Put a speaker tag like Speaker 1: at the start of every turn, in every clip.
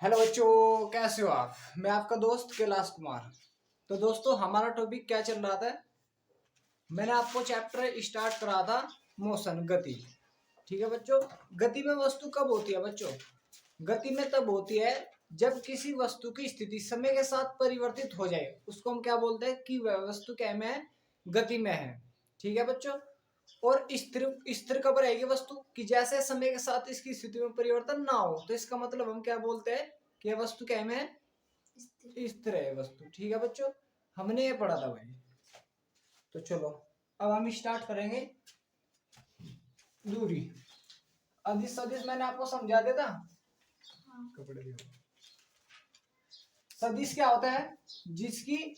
Speaker 1: Hello बच्चों, कैसे हो आप। मैं आपका दोस्त कैलाश कुमार। तो दोस्तों, हमारा टॉपिक क्या चल रहा था। मैंने आपको चैप्टर स्टार्ट करा था मोशन, गति। ठीक है बच्चों। गति में वस्तु कब होती है बच्चों। गति में तब होती है जब किसी वस्तु की स्थिति समय के साथ परिवर्तित हो जाए, उसको हम क्या बोलते हैं कि वह वस्तु क्या में है, गति में है। ठीक है बच्चों। और स्थिर स्थिर कब रहेगी वस्तु कि जैसे समय के साथ इसकी स्थिति में परिवर्तन ना हो, तो इसका मतलब हम क्या बोलते हैं कि यह वस्तु क्या में है, स्थिर है वस्तु। ठीक है बच्चों, हमने ये पढ़ा था भाई। तो चलो अब हम स्टार्ट करेंगे दूरी। अदिश सदिश मैंने आपको समझा दिया था। कपड़े देखो। सदिश क्या होता है, जिसकी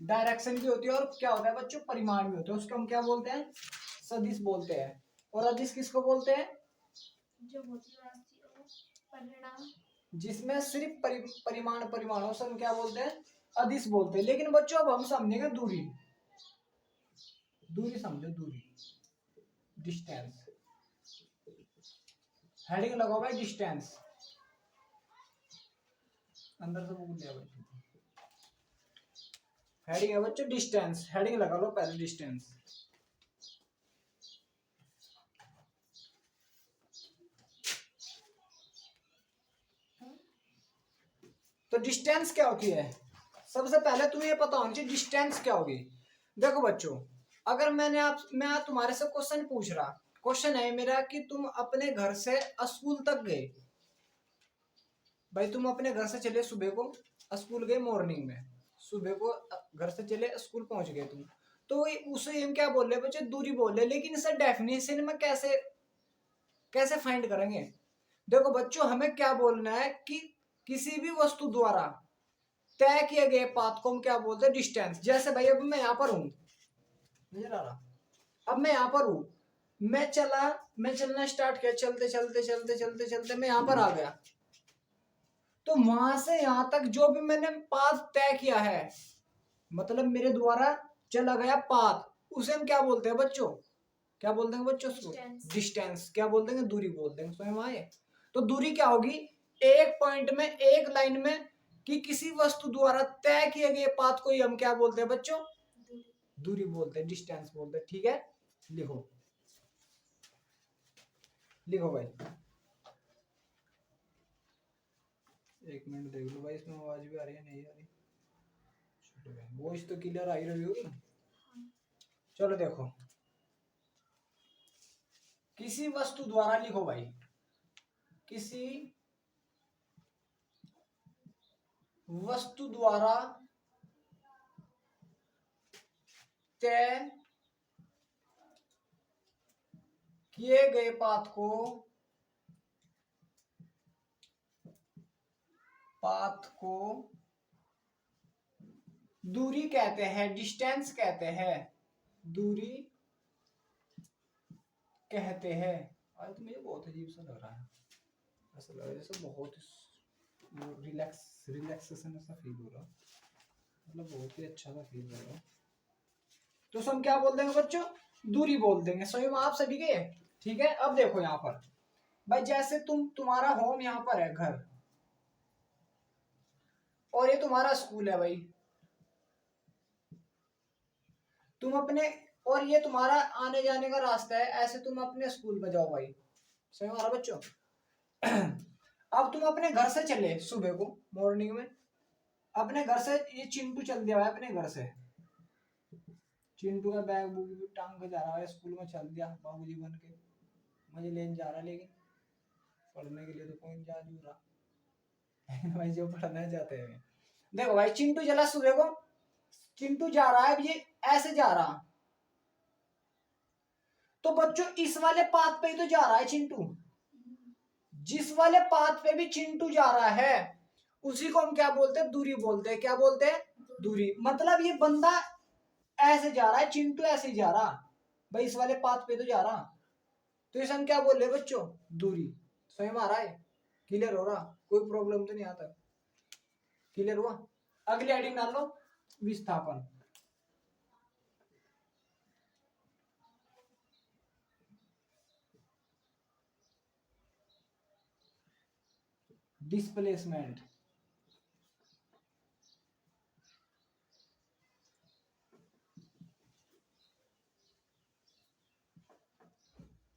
Speaker 1: डायरेक्शन भी होती है और क्या होता है बच्चों, परिमाण भी होता है, उसको हम क्या बोलते हैं, सदिश बोलते हैं। और अदिश किसको बोलते हैं, जो परिणाम, जिसमें सिर्फ परिमाणों से हम क्या बोलते हैं, अदिश बोलते हैं। लेकिन बच्चों अब हम समझेंगे दूरी। दूरी समझो, दूरी, डिस्टेंस। हेडिंग लगाओ भाई, डिस्टेंस। अंदर से बोल दिया भाई। हेडिंग है बच्चों डिस्टेंस, हेडिंग लगा लो पहले, डिस्टेंस। तो डिस्टेंस क्या होती है, सबसे पहले तुम्हें ये पता होना चाहिए डिस्टेंस क्या होगी। देखो बच्चों, अगर मैं तुम्हारे से क्वेश्चन पूछ रहा, क्वेश्चन है मेरा कि तुम अपने घर से स्कूल तक गए। भाई तुम अपने घर से चले सुबह को, स्कूल गए मॉर्निंग में, सुबह को घर से चले स्कूल पहुंच गए तुम। तो उसे हम क्या बोल रहे बच्चे, दूरी बोल रहे। लेकिन इसे डेफिनेशन में कैसे कैसे फाइंड करेंगे। देखो बच्चों, हमें क्या बोलना है कि किसी भी वस्तु द्वारा तय किए गए पाथ को हम क्या बोलते हैं, डिस्टेंस। जैसे भाई अब मैं यहाँ पर हूँ, नजर आ रहा, अब मैं यहाँ पर हूँ, मैं चलना स्टार्ट किया, चलते चलते चलते चलते चलते मैं यहाँ पर आ गया। तो वहां से यहां तक जो भी मैंने पाथ तय किया है, मतलब मेरे द्वारा चला गया पाथ, उसे हम क्या बोलते हैं बच्चों, क्या बोलते हैं बच्चों उसको, डिस्टेंस। क्या बोलते हैं, दूरी बोलते हैं। समझ में आए। तो दूरी क्या होगी, एक पॉइंट में, एक लाइन में, कि किसी वस्तु द्वारा तय किए गए पाथ को ही हम क्या बोलते हैं बच्चों, दूरी बोलते हैं, डिस्टेंस बोलते हैं। ठीक है, लिखो, लिखो भाई। एक मिनट देख लो भाई, इसमें आवाज भी आ रही है नहीं आ रही। वॉइस तो क्लियर आ ही रही होगी। चलो देखो, किसी वस्तु द्वारा, लिखो भाई, किसी वस्तु द्वारा तय किए गए पाथ को दूरी कहते हैं, डिस्टेंस कहते हैं, दूरी कहते हैं। आज तो मुझे बहुत अजीब सा लग रहा है, ऐसा लग रहा है जैसे बहुत रिलैक्सेशन ऐसा फील हो रहा, मतलब बहुत ही अच्छा सा फील हो रहा। तो हम क्या बोल देंगे बच्चों, दूरी बोल देंगे। सही में आप सभी के। ठीक है, अब देखो यहाँ पर भाई, जैसे तुम्हारा होम यहाँ पर है, घर, और ये तुम्हारा स्कूल है भाई। तुम अपने, और ये तुम्हारा आने जाने का रास्ता है, ऐसे तुम अपने स्कूल में जाओ भाई। सही हमारा बच्चों। अब तुम अपने घर से चले सुबह को मॉर्निंग में, अपने घर से ये चिंटू चल दिया भाई, अपने घर से चिंटू का बैग बुग टांग के जा रहा है, स्कूल में चल दिया बाबूजी बन के, मुझे लेने जा रहा, लेकिन पढ़ने के लिए तो कोई जा नहीं रहा। भाई जो पढ़ना जाते हैं, देखो भाई चिंटू चला सुबह को, चिंटू जा रहा है, अब ये ऐसे जा रहा, तो बच्चों इस वाले पाथ पे ही तो जा रहा है चिंटू। जिस वाले पाथ पे भी चिंटू जा रहा है, उसी को हम क्या बोलते हैं, दूरी बोलते हैं। क्या बोलते हैं, दूरी। मतलब ये बंदा ऐसे जा रहा है, चिंटू ऐसे ही जा रहा भाई, इस वाले पाथ पे तो जा रहा, तो इसे हम क्या बोल रहे हैं बच्चों, दूरी। समझ में आ रहा है, क्लियर हो रहा, कोई प्रॉब्लम तो नहीं आता, क्लियर हुआ। अगली हेडिंग डाल लो, विस्थापन। डिस्प्लेसमेंट,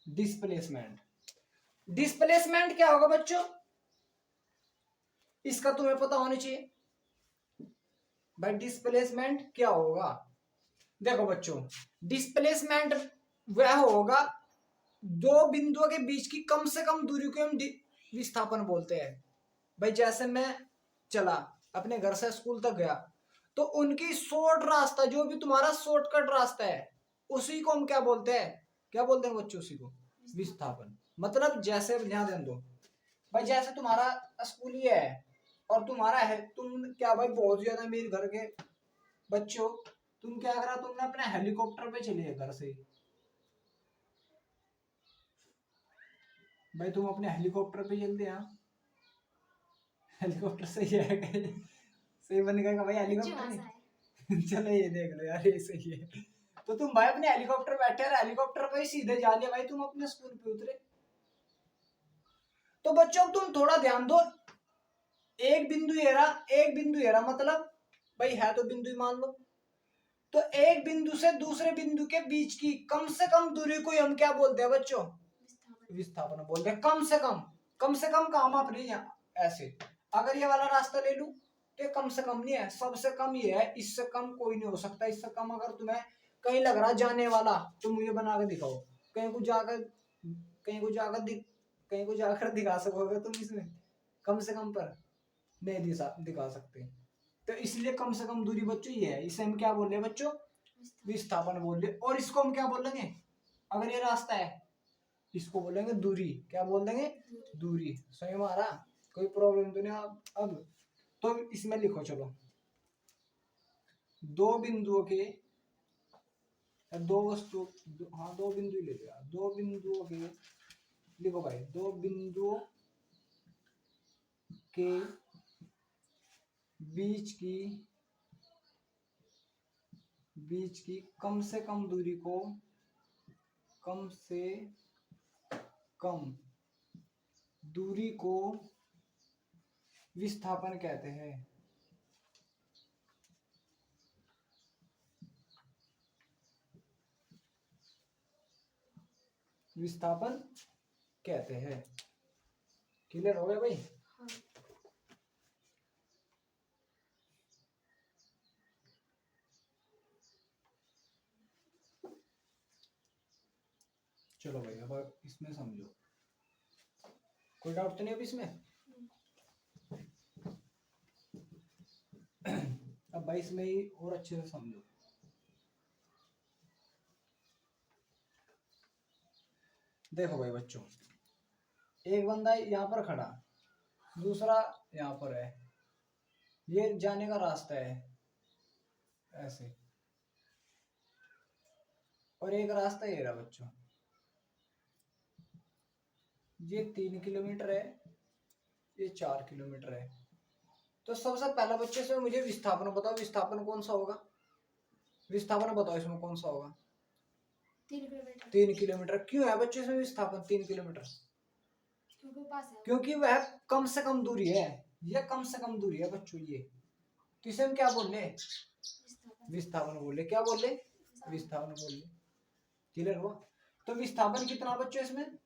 Speaker 1: डिस्प्लेसमेंट, डिस्प्लेसमेंट क्या होगा बच्चों, इसका तुम्हें पता होना चाहिए भाई। डिस्प्लेसमेंट क्या होगा, देखो बच्चों, डिस्प्लेसमेंट वह होगा दो बिंदुओं के बीच की कम से कम दूरी को हम विस्थापन बोलते हैं भाई। जैसे मैं चला अपने घर से स्कूल तक गया, तो उनकी शॉर्ट रास्ता, जो भी तुम्हारा शॉर्टकट रास्ता है, उसी को हम क्या बोलते हैं, क्या बोलते हैं बच्चों, उसी को विस्थापन। मतलब जैसे ध्यान दें दो भाई, जैसे तुम्हारा स्कूल ये है और तुम्हारा है, तुम क्या भाई बहुत ज्यादा मेरे घर के बच्चों, तुम क्या करा, तुमने अपने हेलीकॉप्टर पे चले गए घर से भाई, तुम अपने हेलीकॉप्टर पे चलते हैं, हेलीकॉप्टर सही है सही बन गया भाई हेलीकॉप्टर चलो ये देख लो यार, ये सही है। तो तुम भाई अपने हेलीकॉप्टर बैठे और हेलीकॉप्टर पे ही सीधे जा लिया भाई, तुम अपने स्कूल पे उतरे। तो बच्चों तुम थोड़ा ध्यान दो, एक बिंदु ये रहा, एक बिंदु ये रहा, मतलब भाई है तो बिंदु ही मान लो। तो एक बिंदु से दूसरे बिंदु के बीच की कम से कम दूरी को हम क्या बोलते हैं बच्चों, विस्थापन बोलते हैं। कम से कम काम आप नहीं है ऐसे, अगर ये वाला रास्ता ले लूं तो कम से कम नहीं है, सबसे कम ये है, इससे कम कोई नहीं हो सकता। इससे कम अगर तुम्हें कहीं लग रहा जाने वाला तो मुझे बना के दिखाओ, कहीं को जाकर कहीं को जाकर कहीं को जाकर दिखा सकोगे तुम इसमें, कम से कम पर नहीं दिखा सकते। तो इसलिए कम से कम दूरी बच्चों ये है, इसे हम क्या बोल रहे हैं बच्चों, विस्थापन बोल रहे। और इसको हम क्या बोलेंगे, अगर ये रास्ता है इसको बोलेंगे दूरी, क्या बोल देंगे, दूरी। सही हमारा कोई प्रॉब्लम तो नहीं। अब तो इसमें लिखो चलो, दो बिंदुओं के, दो वस्तु, हाँ दो बिंदु ले लिया, दो बिंदुओं के, लिखो भाई, दो बिंदुओं के बीच की कम से कम दूरी को, कम से कम दूरी को विस्थापन कहते हैं। विस्थापन कहते हैं। क्लियर हो गया भाई। हाँ। चलो भाई अब इसमें समझो, कोई डाउट तो नहीं अब इसमें। अब भाई इसमें ही और अच्छे से समझो। देखो भाई बच्चों, एक बंदा यहाँ पर खड़ा, दूसरा यहाँ पर है, ये जाने का रास्ता है ऐसे, और एक रास्ता ये रहा बच्चों, ये 3 किलोमीटर है, ये 4 किलोमीटर है। तो सबसे पहला बच्चे से मुझे विस्थापन बताओ, विस्थापन कौन सा होगा, विस्थापन बताओ इसमें कौन सा होगा। 3 किलोमीटर क्यों है बच्चों इसमें विस्थापन 3 किलोमीटर, क्योंकि वह कम से कम दूरी है, यह कम से कम दूरी है बच्चों ये। तो इसे हम क्या बोल रहे, विस्थापन बोल रहे, क्या बोल रहे, विस्थापन बोल रहे। क्लियर हुआ। तो विस्थापन कितना बच्चों इसमें,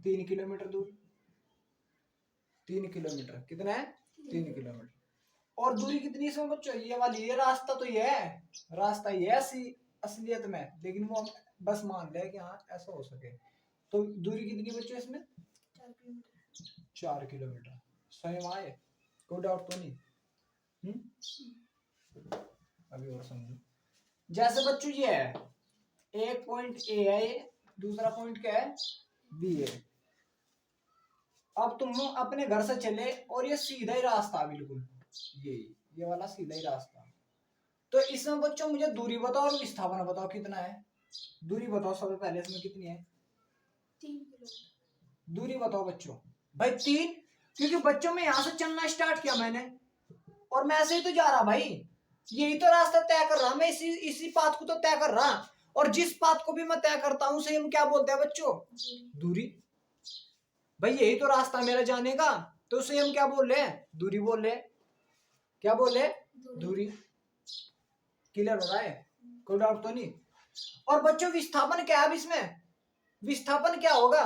Speaker 1: 3 किलोमीटर दूर, 3 किलोमीटर कितना है, 3 किलोमीटर। और दूरी कितनी है इसमें बच्चों, ये वाली, ये रास्ता तो ये है, रास्ता ये है असलियत में, लेकिन वो हम बस मान ले कि हाँ ऐसा हो सके। तो दूरी कितनी बच्चों इसमें, 4 किलोमीटर। सही आए, कोई डाउट तो नहीं। अभी और समझो, जैसे बच्चों ये है, एक पॉइंट ए है, दूसरा पॉइंट क्या है, बी है। अब तुम अपने घर से चले और ये सीधा ही रास्ता, बिल्कुल ये वाला सीधा ही रास्ता। तो इसमें बच्चों मुझे दूरी बताओ और विस्थापन बताओ कितना है। दूरी बताओ सबसे पहले, इसमें कितनी है, 3 किलोमीटर। दूरी बताओ बच्चों, भाई 3, क्योंकि बच्चों में यहां से चलना स्टार्ट किया मैंने और मैं ऐसे ही तो जा रहा भाई, यही तो रास्ता तय कर रहा, मैं इसी पाथ को तो तय कर रहा, और जिस पाथ को भी मैं तय करता हूं उसे हम क्या बोलते हैं बच्चों, दूरी। भाई यही तो रास्ता मेरा जाने का, तो उसे हम क्या बोल रहे हैं, दूरी बोल रहे हैं। क्या बोल रहे हैं, दूरी। क्लियर हो रहा है, कोई डाउट तो नहीं। और बच्चों विस्थापन क्या है अब इसमें, विस्थापन क्या होगा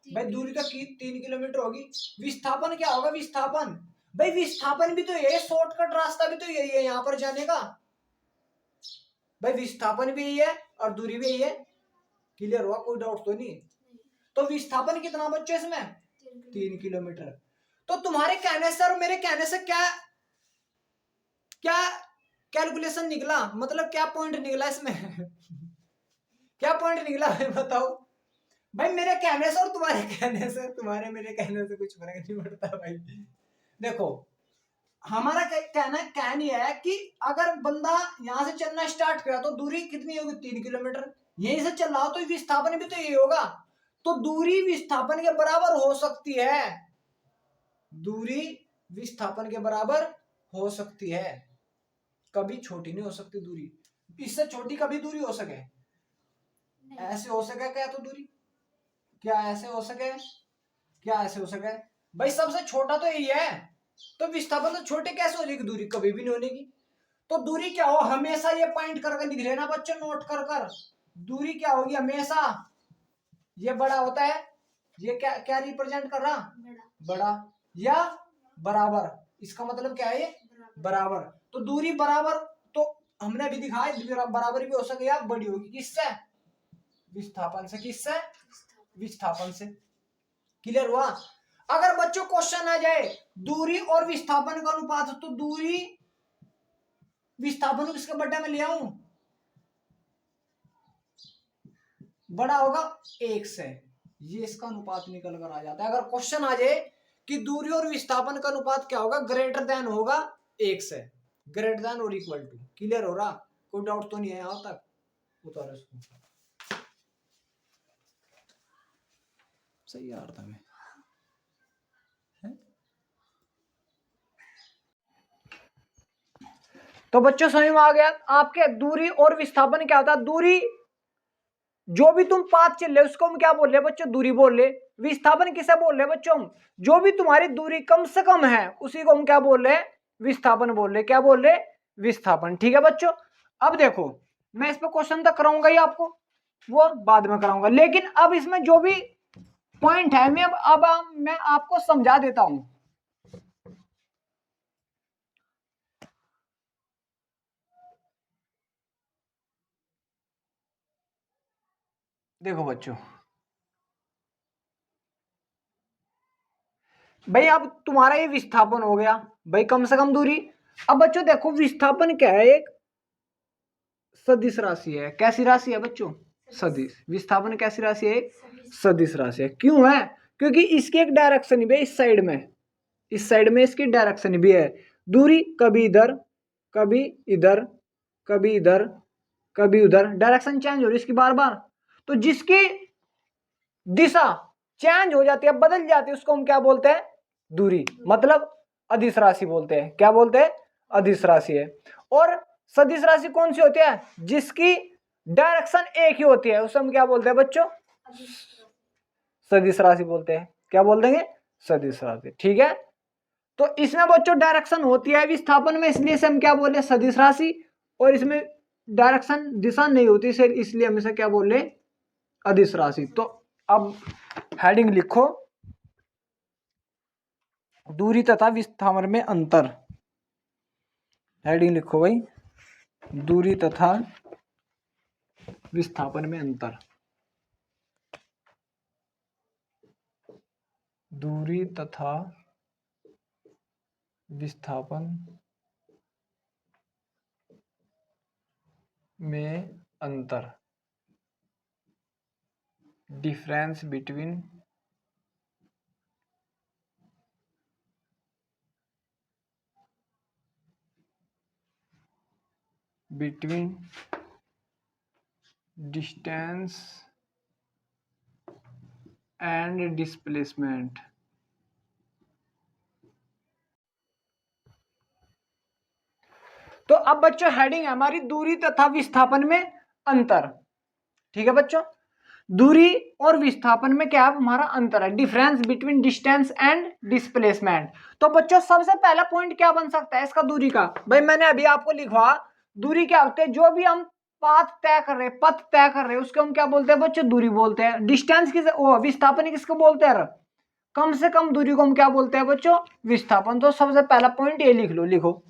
Speaker 1: भाई, दूरी तो 3 किलोमीटर होगी, विस्थापन क्या होगा, विस्थापन भाई विस्थापन भी तो यही है, शॉर्टकट रास्ता भी तो यही है यहाँ पर जाने का भाई, विस्थापन भी यही है और दूरी भी यही है। क्लियर हुआ, कोई डाउट तो नहीं। तो विस्थापन कितना बच्चों इसमें, 3 किलोमीटर। तो तुम्हारे कहने से और मेरे कहने से क्या क्या कैलकुलेशन निकला, मतलब क्या पॉइंट निकला इसमें क्या पॉइंट निकला भाई बताओ। भाई मेरे कहने से और तुम्हारे कहने से, तुम्हारे मेरे कहने से कुछ फर्क नहीं पड़ता भाई। देखो हमारा कहना यह है कि अगर बंदा यहाँ से चलना स्टार्ट करा तो दूरी कितनी होगी, 3 किलोमीटर। यहीं से चल रहा हो तो विस्थापन भी तो यही होगा, तो दूरी विस्थापन के बराबर हो सकती है, दूरी विस्थापन के बराबर हो सकती है, कभी छोटी नहीं हो सकती दूरी, इससे छोटी कभी दूरी हो सके, ऐसे हो सके क्या, तो दूरी क्या ऐसे हो सके, क्या ऐसे हो सके भाई, सबसे छोटा तो यही है, तो विस्थापन तो छोटे कैसे हो जाएगी, दूरी कभी भी नहीं होने की। तो दूरी क्या हो, हमेशा ये पॉइंट करके लिख लेना बच्चों, नोट कर कर, दूरी क्या होगी हमेशा, ये बड़ा होता है, ये क्या क्या रिप्रेजेंट कर रहा, बड़ा या बराबर, इसका मतलब क्या है ये, बराबर। तो दूरी बराबर, तो हमने अभी दिखाया बराबर भी हो सके या बड़ी होगी, किससे, विस्थापन से, किससे, विस्थापन से। क्लियर हुआ। अगर बच्चों क्वेश्चन आ जाए दूरी और विस्थापन का अनुपात, तो दूरी विस्थापन को किसके बट्टे में ले आऊं, बड़ा होगा 1 से, ये इसका अनुपात निकल कर आ जाता है। अगर क्वेश्चन आ जाए कि दूरी और विस्थापन का अनुपात क्या होगा, ग्रेटर देन होगा 1 से, ग्रेटर देन और इक्वल टू। क्लियर हो रहा, कोई डाउट तो नहीं है यहां तक, उतारो इसको, सही आ रहा था मैं। तो बच्चों समझ में आ गया आपके, दूरी और विस्थापन क्या होता है, दूरी जो भी तुम पाथ चल रहे उसको हम क्या बोल रहे बच्चों, दूरी बोल रहे। विस्थापन किसे बोल रहे बच्चों, हम जो भी तुम्हारी दूरी कम से कम है उसी को हम क्या बोल रहे हैं, विस्थापन बोल रहे। क्या बोल रहे, विस्थापन। ठीक है बच्चों, अब देखो मैं इस पर क्वेश्चन तक कराऊंगा ही आपको, वो बाद में कराऊंगा, लेकिन अब इसमें जो भी पॉइंट है मैं आपको समझा देता हूं। देखो बच्चों, भाई अब तुम्हारा ये विस्थापन हो गया भाई, कम से कम दूरी। अब बच्चों देखो विस्थापन क्या है, एक सदिश राशि है। कैसी राशि है बच्चों, सदिश। विस्थापन कैसी राशि है, सदिश राशि है। क्यों है, क्योंकि इसकी एक डायरेक्शन भी है, इस साइड में, इस साइड में इसकी डायरेक्शन भी है। दूरी कभी इधर कभी इधर कभी इधर कभी उधर, डायरेक्शन चेंज हो रही है इसकी बार बार, तो जिसकी दिशा चेंज हो जाती है, बदल जाती है, उसको हम क्या बोलते हैं, दूरी, मतलब अदिश राशि बोलते हैं। क्या बोलते हैं, अदिश राशि है। और सदिश राशि कौन सी होती है, जिसकी डायरेक्शन एक ही होती है, उसे हम क्या बोलते हैं बच्चों, सदिश राशि बोलते हैं। क्या बोल देंगे, सदिश राशि। ठीक है, तो इसमें बच्चों डायरेक्शन होती है विस्थापन में, इसलिए से हम क्या बोले, सदिश राशि। और इसमें डायरेक्शन दिशा नहीं होती, इसलिए हम इसे क्या बोले, अदिश राशि। तो अब हेडिंग लिखो, दूरी तथा विस्थापन में अंतर। हेडिंग लिखो भाई, दूरी तथा विस्थापन में अंतर। दूरी तथा विस्थापन में अंतर, difference between distance and displacement. तो अब बच्चों हेडिंग है हमारी, दूरी तथा विस्थापन में अंतर। ठीक है बच्चों, दूरी और विस्थापन में क्या है हमारा अंतर है, difference between distance and displacement. तो बच्चों सबसे पहला पॉइंट क्या बन सकता है इसका दूरी का, भाई मैंने अभी आपको लिखवा, दूरी क्या होती है, जो भी हम पथ तय कर रहे हैं उसको हम क्या बोलते हैं बच्चों, दूरी बोलते हैं। डिस्टेंस किसे, ओ विस्थापन किसको बोलते हैं, कम से कम दूरी को हम क्या बोलते हैं बच्चों, विस्थापन। तो सबसे पहला पॉइंट ये लिख लो, लिखो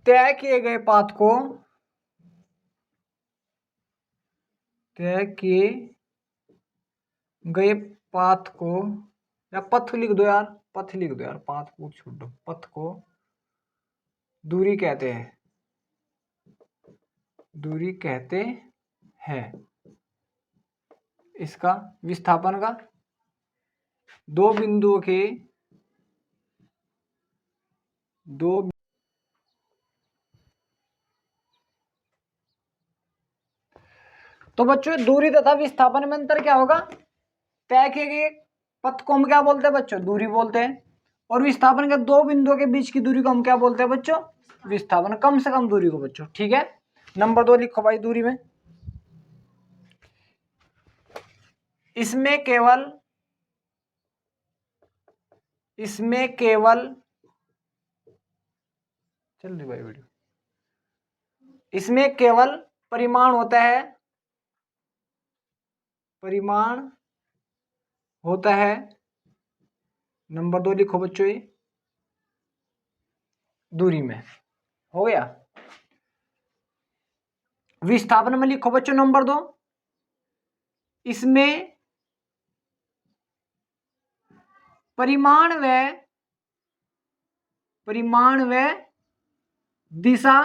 Speaker 1: तय किए गए पाथ को, तय किए गए पाथ को, या पथ लिख दो यार, पथ लिख दो यार, पाथ को छोड़ दो, पथ को दूरी कहते हैं, दूरी कहते हैं। इसका विस्थापन का दो बिंदुओं के दो, तो बच्चों दूरी तथा विस्थापन में अंतर क्या होगा, तय किए गए पथ को हम क्या बोलते हैं बच्चों, दूरी बोलते हैं, और विस्थापन के दो बिंदुओं के बीच की दूरी को हम क्या बोलते हैं बच्चों, विस्थापन, कम से कम दूरी को बच्चों। ठीक है, नंबर 2 लिखो भाई दूरी में, इसमें केवल चल रही भाई वीडियो, इसमें केवल परिमाण होता है, परिमाण होता है। नंबर 2 लिखो बच्चों ये दूरी में, हो गया। विस्थापन में लिखो बच्चों नंबर 2, इसमें परिमाण व दिशा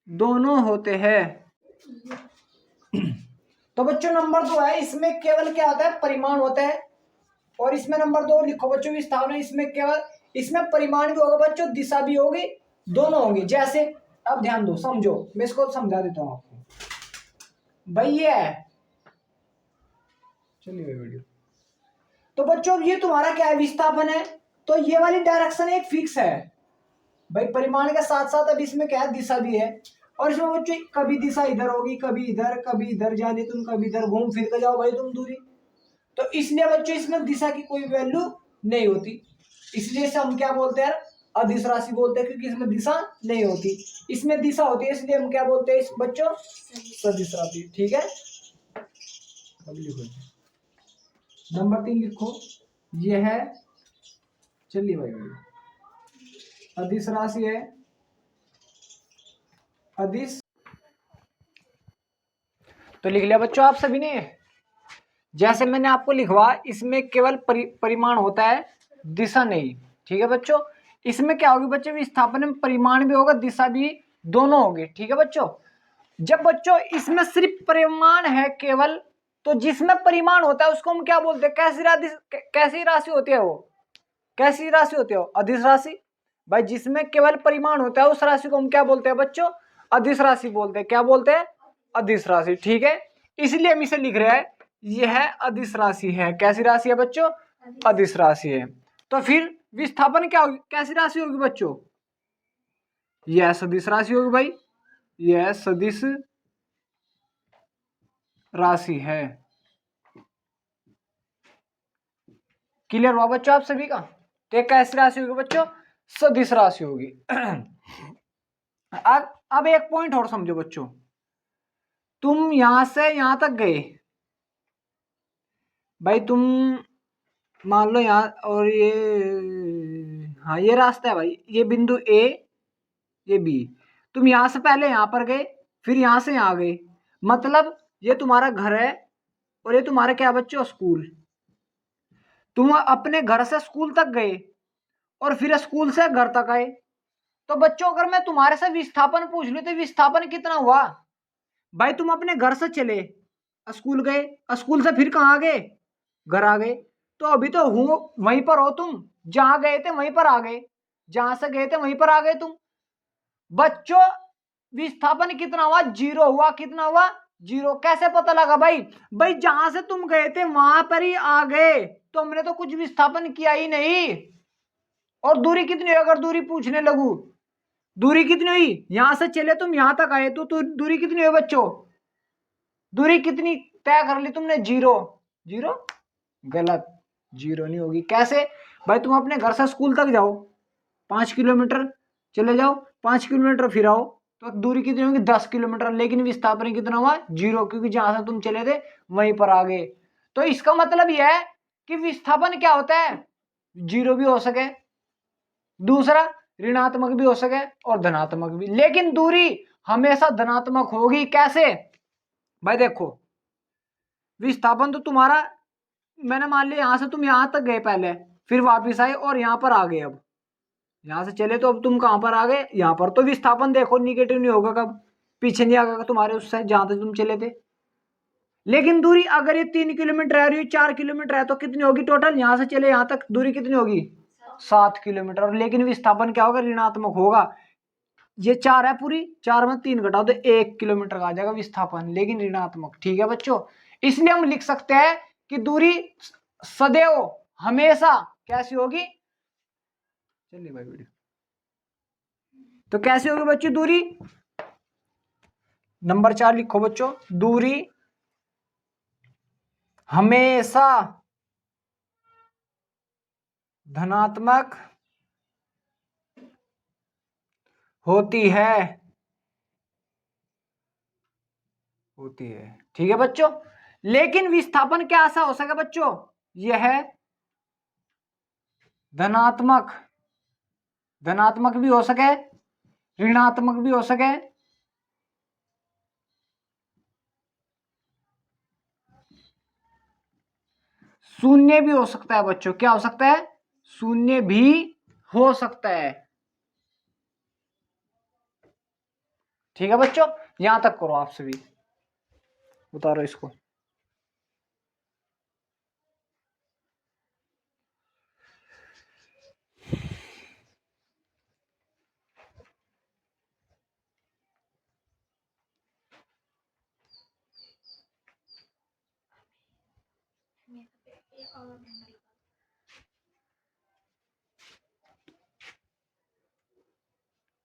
Speaker 1: दोनों होते हैं। तो बच्चों नंबर 2 है, इसमें केवल क्या होता है, परिमाण होता है। और इसमें नंबर 2 लिखो बच्चों विस्थापन, इसमें केवल, इसमें परिमाण भी होगा बच्चों, दिशा भी होगी, दोनों होंगे। जैसे अब ध्यान दो, समझो, मैं इसको समझा देता हूं आपको, भाई ये है, चलिए वीडियो। तो बच्चों ये तुम्हारा क्या है, विस्थापन है, तो ये वाली डायरेक्शन एक फिक्स है भाई, परिमाण के साथ साथ अब इसमें क्या है, दिशा भी है। और इसमें बच्चों कभी दिशा इधर होगी, कभी इधर जाने तुम, कभी इधर घूम फिर के जाओ भाई तुम दूरी। तो इसलिए बच्चों इसमें दिशा की कोई वैल्यू नहीं होती, इसलिए से हम क्या बोलते हैं, अदिश राशि बोलते हैं, क्योंकि इसमें दिशा नहीं होती, इसमें दिशा होती है, इसलिए हम क्या बोलते हैं इस बच्चों, सदिश राशि। ठीक है, अब लिखो नंबर 3 लिखो, ये है, चलिए भाई अदिश राशि है, अदिश। तो लिख लिया बच्चों आप सभी ने, जैसे मैंने आपको लिखवा, इसमें केवल परिमाण होता है, दिशा नहीं। ठीक है बच्चों, इसमें क्या होगी बच्चों, विस्थापन में परिमाण भी होगा, दिशा भी, दोनों होंगे। ठीक है बच्चों, जब बच्चों इसमें सिर्फ परिमाण है केवल, तो जिसमें परिमाण होता है उसको हम क्या बोलते हैं, कैसी राशि होती है वो, कैसी राशि होती है, अदिश राशि। भाई जिसमें केवल परिमाण होता है उस राशि को हम क्या बोलते हैं बच्चों, अदिश राशि बोलते हैं। क्या बोलते हैं, अदिश राशि। ठीक है, इसलिए हम इसे लिख रहे हैं, यह अदिश राशि है। कैसी राशि है बच्चों, अदिश राशि है। तो फिर विस्थापन क्या होगी, कैसी राशि होगी बच्चों, यह सदिश राशि होगी भाई, यह सदिश राशि है। क्लियर हुआ बच्चों आप सभी का, तो कैसी राशि होगी बच्चों, सदिश राशि होगी। अब एक पॉइंट और समझो बच्चों, तुम यहां से यहां तक गए भाई, तुम मान लो यहां, और ये, हाँ ये रास्ता है भाई, ये बिंदु ए, ये बी, तुम यहां से पहले यहां पर गए, फिर यहां से यहां गए, मतलब ये तुम्हारा घर है और ये तुम्हारा क्या बच्चों, स्कूल। तुम अपने घर से स्कूल तक गए और फिर स्कूल से घर तक आए। तो बच्चों अगर मैं तुम्हारे से विस्थापन पूछ लूं तो विस्थापन कितना हुआ, भाई तुम अपने घर से चले, स्कूल गए, स्कूल से फिर कहाँ गए, घर आ गए, तो अभी तो हूं वहीं पर हो तुम, जहां गए थे वहीं पर आ गए, जहां से गए थे वहीं पर आ गए तुम। बच्चों विस्थापन कितना हुआ, जीरो हुआ, कितना हुआ, जीरो। कैसे पता लगा भाई, भाई जहां से तुम गए थे वहां पर ही आ गए, तो हमने तो कुछ विस्थापन किया ही नहीं। और दूरी कितनी है, अगर दूरी पूछने लगू दूरी कितनी हुई, यहां से चले तुम यहां तक आए तो दूरी कितनी हुई बच्चों, दूरी कितनी तय कर ली तुमने, 0। 0 गलत, 0 नहीं होगी। कैसे भाई, तुम अपने घर से स्कूल तक जाओ 5 किलोमीटर, चले जाओ 5 किलोमीटर फिर आओ, तो दूरी कितनी होगी 10 किलोमीटर, लेकिन विस्थापन कितना हुआ 0, क्योंकि जहां से तुम चले थे वहीं पर आ गए। तो इसका मतलब यह है कि विस्थापन क्या होता है, 0 भी हो सके, दूसरा ऋणात्मक भी हो सके और धनात्मक भी, लेकिन दूरी हमेशा धनात्मक होगी। कैसे भाई, देखो विस्थापन तो तुम्हारा, मैंने मान लिया यहां से तुम यहां तक गए पहले, फिर वापिस आए और यहां पर आ गए, अब यहां से चले तो अब तुम कहां पर आ गए, यहां पर, तो विस्थापन देखो निगेटिव नहीं होगा, कब पीछे नहीं आएगा तुम्हारे उस साइड जहां तक तुम चले थे। लेकिन दूरी अगर ये 3 किलोमीटर है और ये 4 किलोमीटर है, तो कितनी होगी टोटल, यहां से चले यहां तक दूरी कितनी होगी 7 किलोमीटर, लेकिन विस्थापन क्या होगा, ऋणात्मक होगा। ये 4 है पूरी, 4 में 3 घटाओ तो 1 किलोमीटर का आ जाएगा विस्थापन, लेकिन ऋणात्मक। ठीक है बच्चों, इसलिए हम लिख सकते हैं कि दूरी सदैव हमेशा कैसी होगी, चलिए भाई वीडियो, तो कैसी होगी बच्चों दूरी, नंबर 4 लिखो बच्चों, दूरी हमेशा धनात्मक होती है, होती है। ठीक है बच्चों, लेकिन विस्थापन क्या ऐसा हो सके बच्चों, यह है धनात्मक, धनात्मक भी हो सके, ऋणात्मक भी हो सके, शून्य भी हो सकता है बच्चों, क्या हो सकता है, शून्य भी हो सकता है। ठीक है बच्चों, यहां तक करो, आप सभी उतारो इसको।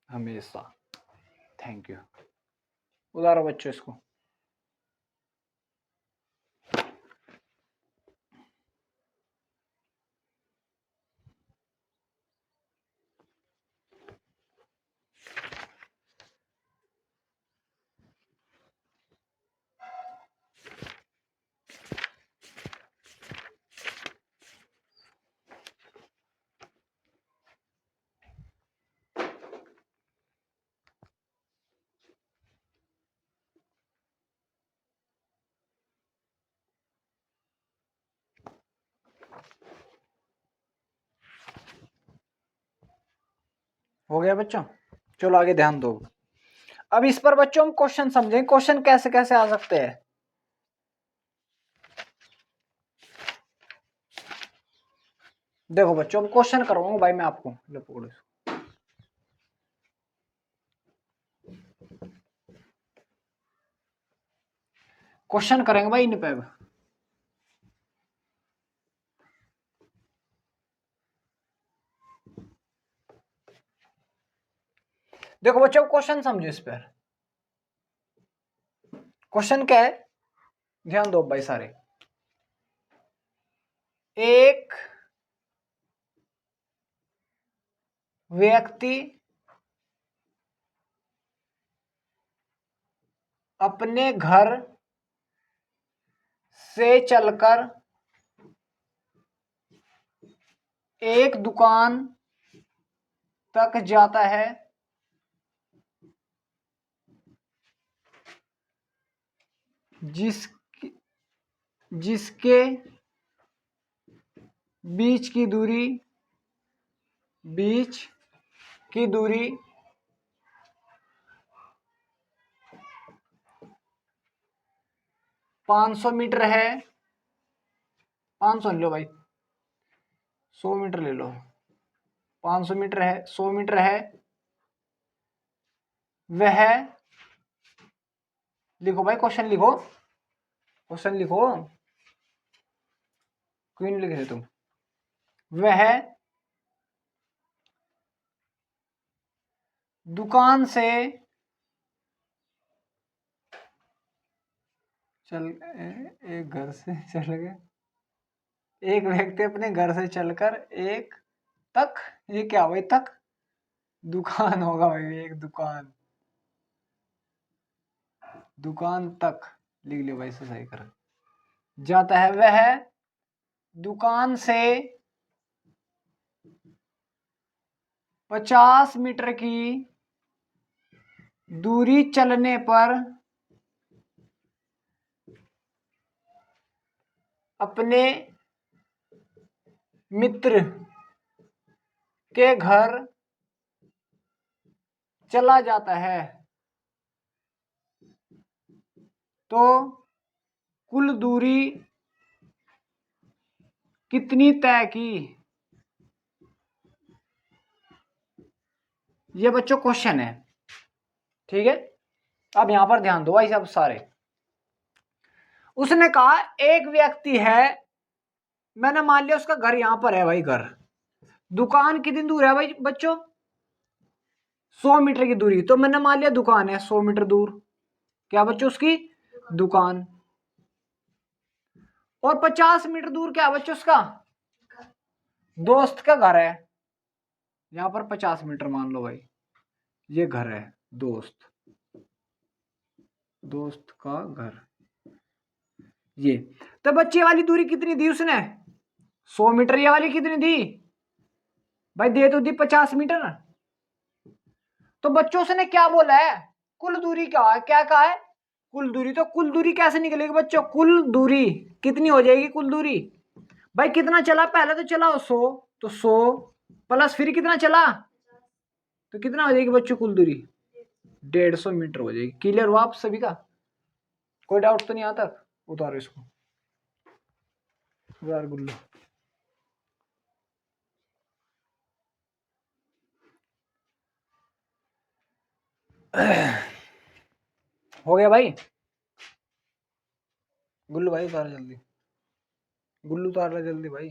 Speaker 1: हमेशा, थैंक यू, उतारो बच्चों इसको। हो गया बच्चों, चलो आगे ध्यान दो। अब इस पर बच्चों हम क्वेश्चन समझें, क्वेश्चन कैसे कैसे आ सकते हैं। देखो बच्चों, अब क्वेश्चन करवाऊंगा भाई मैं आपको, लो पकड़ो इसको। क्वेश्चन करेंगे भाई इन पे। देखो बच्चों, क्वेश्चन समझो इस पर। क्वेश्चन क्या है, ध्यान दो भाई सारे। एक व्यक्ति अपने घर से चलकर एक दुकान तक जाता है, जिस जिसके बीच की दूरी, बीच की दूरी 500 मीटर है, 500 लो भाई, 100 मीटर ले लो, 500 मीटर है, 100 मीटर है, वह, लिखो भाई क्वेश्चन लिखो, क्वेश्चन लिखो, क्यों नहीं लिख रहे तुम। वह दुकान से चल एक घर से चल गए, एक व्यक्ति अपने घर से चलकर एक तक, ये क्या हुआ तक, दुकान होगा भाई, एक दुकान, दुकान तक लिख लियो भाई, से सही कर जाता है। वह दुकान से 50 मीटर की दूरी चलने पर अपने मित्र के घर चला जाता है। तो कुल दूरी कितनी तय की? ये बच्चों क्वेश्चन है, ठीक है। अब यहां पर ध्यान दो भाई सब सारे। उसने कहा एक व्यक्ति है, मैंने मान लिया उसका घर यहां पर है भाई, घर, दुकान कितनी दूर है भाई बच्चों, 100 मीटर की दूरी, तो मैंने मान लिया दुकान है 100 मीटर दूर, क्या बच्चों उसकी दुकान। और 50 मीटर दूर क्या बच्चों उसका दोस्त का घर है, यहां पर 50 मीटर मान लो भाई, ये घर है दोस्त, दोस्त का घर ये। तो बच्चे वाली दूरी कितनी दी उसने 100 मीटर, ये वाली कितनी दी भाई, दे तो दी 50 मीटर। तो बच्चों से ने क्या बोला है, कुल दूरी क्या है, क्या कहा है कुल दूरी। तो कुल दूरी कैसे निकलेगी बच्चों, कुल दूरी कितनी हो जाएगी कुल दूरी भाई, कितना चला पहले तो चला 100, तो 100 प्लस फिर कितना चला, तो कितना हो जाएगी बच्चों कुल दूरी 150 मीटर हो जाएगी। क्लियर हुआ आप सभी का, कोई डाउट तो नहीं आता? उतारो इसको यार गुल्लू। हो गया भाई, गुल्लू भाई उतार जल्दी, गुल्लू उतार ले जल्दी भाई।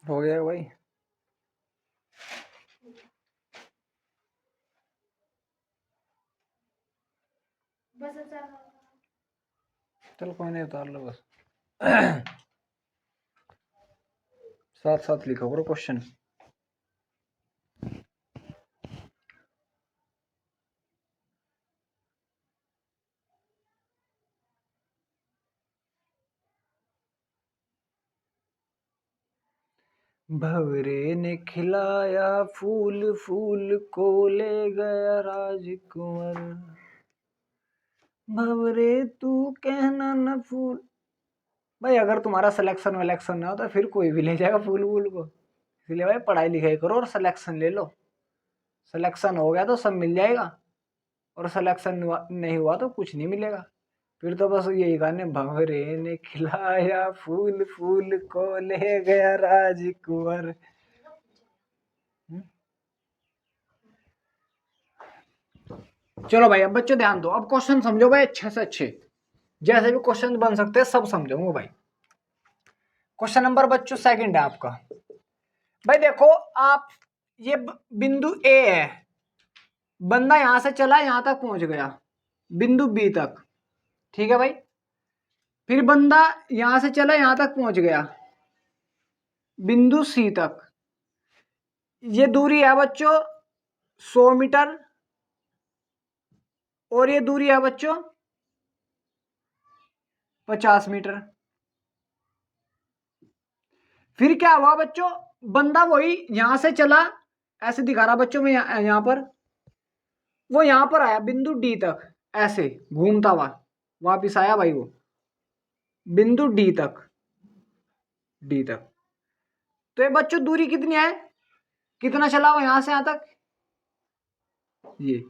Speaker 1: हो गया भाई, चल कोई नहीं उतार लो बस। साथ साथ लिखो करो क्वेश्चन। भंवरे ने खिलाया फूल, फूल को ले गया राजकुंवर, भंवरे तू कहना न फूल। भाई अगर तुम्हारा सिलेक्शन वलेक्शन ना हो तो फिर कोई भी ले जाएगा फूल वूल को, इसलिए भाई पढ़ाई लिखाई करो और सिलेक्शन ले लो, सिलेक्शन हो गया तो सब मिल जाएगा, और सिलेक्शन नहीं हुआ तो कुछ नहीं मिलेगा। फिर तो बस यही गाने, भंवरे ने खिलाया फूल, फूल को ले गया राजकुंवर। चलो भाई अब बच्चों ध्यान दो, अब क्वेश्चन समझो भाई अच्छे से अच्छे, जैसे भी क्वेश्चन बन सकते हैं सब समझोगे भाई। क्वेश्चन नंबर बच्चों सेकंड है आपका। भाई देखो आप, ये बिंदु ए है, बंदा यहां से चला यहां तक पहुंच गया बिंदु बी तक, ठीक है भाई। फिर बंदा यहां से चला यहां तक पहुंच गया बिंदु सी तक, ये दूरी है बच्चों 100 मीटर, और ये दूरी है बच्चों 50 मीटर। फिर क्या हुआ बच्चों, बंदा वही यहां से चला, ऐसे दिखा रहा बच्चों में यहां पर, वो यहां पर आया बिंदु डी तक, ऐसे घूमता हुआ वापिस आया भाई वो, बिंदु डी तक, डी तक। तो ये बच्चों दूरी कितनी है, कितना चला वो यहां से यहां तक, ये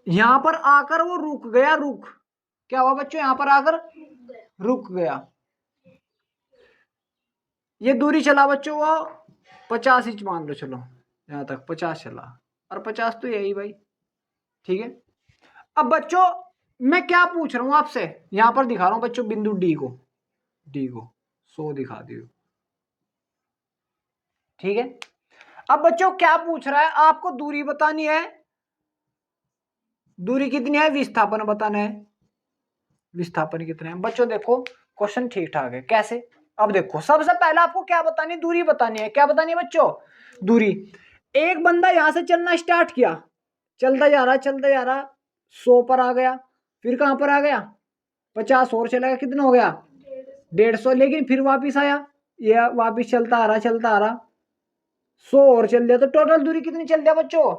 Speaker 1: यहां पर आकर वो रुक गया, रुक, क्या हुआ बच्चों, यहां पर आकर रुक गया। ये दूरी चला बच्चों वो 50 इंच मान लो, चलो यहां तक 50 चला, और 50 तो यही भाई, ठीक है। अब बच्चों मैं क्या पूछ रहा हूं आपसे, यहां पर दिखा रहा हूं बच्चों बिंदु डी को, डी को 100 दिखा दियो, ठीक है। अब बच्चों क्या पूछ रहा है, आपको दूरी बतानी है, दूरी कितनी है, विस्थापन बताना है, विस्थापन कितना है। बच्चों देखो क्वेश्चन ठीक ठाक है, कैसे, अब देखो सबसे पहले आपको क्या बतानी है, दूरी बतानी है, क्या बतानी है बच्चों, दूरी। एक बंदा यहां से चलना स्टार्ट किया, चलता जा रहा चलता जा रहा, 100 पर आ गया, फिर कहां पर आ गया, 50 और चला गया, कितना हो गया 150, लेकिन फिर वापिस आया, ये वापिस चलता आ रहा चलता आ रहा, 100 और चल दिया, तो टोटल दूरी कितनी चल दिया बच्चों,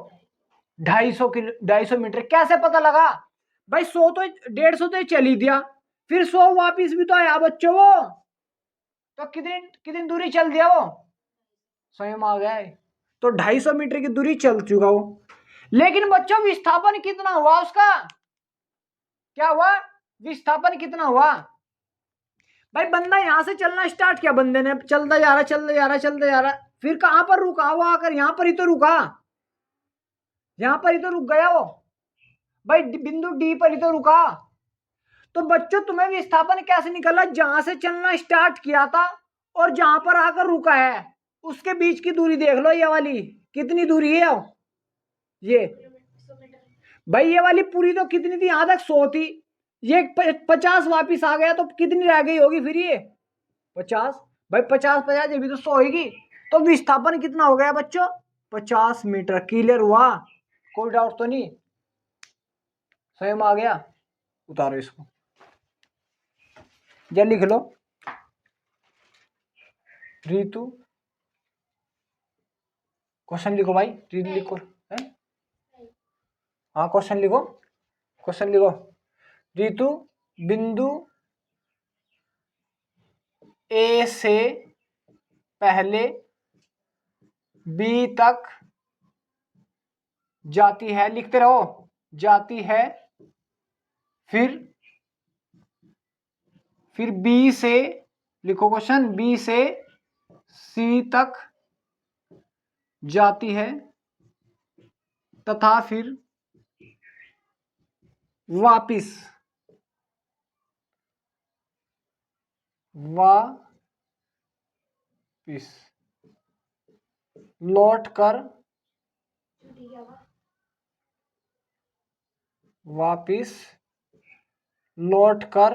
Speaker 1: 250 मीटर। कैसे पता लगा भाई, 100 तो 150 तो चल ही दिया, फिर 100 वापिस भी तो आया बच्चों वो, तो कितनी कितनी दूरी चल दिया वो, स्वयं आ गया है, तो 250 मीटर की दूरी चल चुका वो। लेकिन बच्चों विस्थापन कितना हुआ उसका, क्या हुआ, विस्थापन कितना हुआ। भाई बंदा यहां से चलना स्टार्ट किया, बंदे ने चलता जा रहा चलता जा रहा चलता जा रहा, फिर कहां पर रुका वो, आकर यहां पर ही तो रुका, यहां पर ही तो रुक गया वो भाई, बिंदु डी पर ही तो रुका। तो बच्चों तुम्हें विस्थापन कैसे निकला, जहां से चलना स्टार्ट किया था और जहां पर आकर रुका है, उसके बीच की दूरी देख लो, ये वाली कितनी दूरी है, ये भाई ये वाली पूरी तो कितनी थी, यहां तक 100 थी, ये 50 वापिस आ गया, तो कितनी रह गई होगी फिर ये 50, भाई 50 50 ये भी तो 100 होगी, तो विस्थापन कितना हो गया बच्चों 50 मीटर। क्लियर हुआ, कोई डाउट तो नहीं, स्वयं आ गया, उतारो इसको, या लिख लो रीतु, क्वेश्चन लिखो भाई, रीतु लिखो है, हाँ क्वेश्चन लिखो, क्वेश्चन लिखो, रीतु बिंदु ए से पहले बी तक जाती है, लिखते रहो, जाती है, फिर बी से लिखो क्वेश्चन, बी से सी तक जाती है, तथा फिर वापिस लौट कर वापिस लौट कर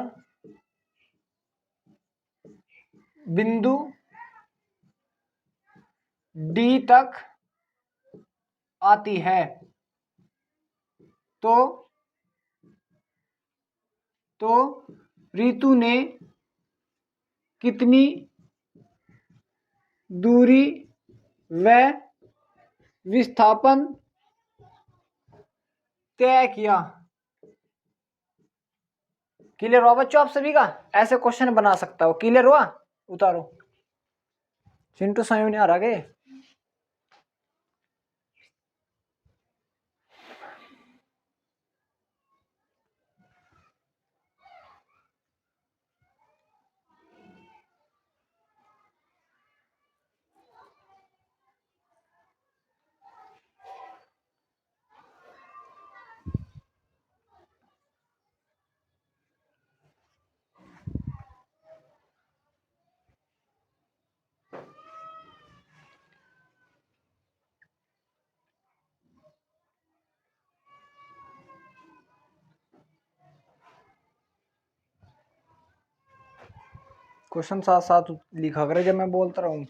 Speaker 1: बिंदु डी तक आती है, तो रीतु ने कितनी दूरी व विस्थापन तय किया। क्लियर हुआ बच्चों आप सभी का, ऐसे क्वेश्चन बना सकता हो, क्लियर हुआ, उतारो। चिंटू समझ नहीं आ रहा के, क्वेश्चन साथ साथ लिखा करे जब मैं बोलता रहूं,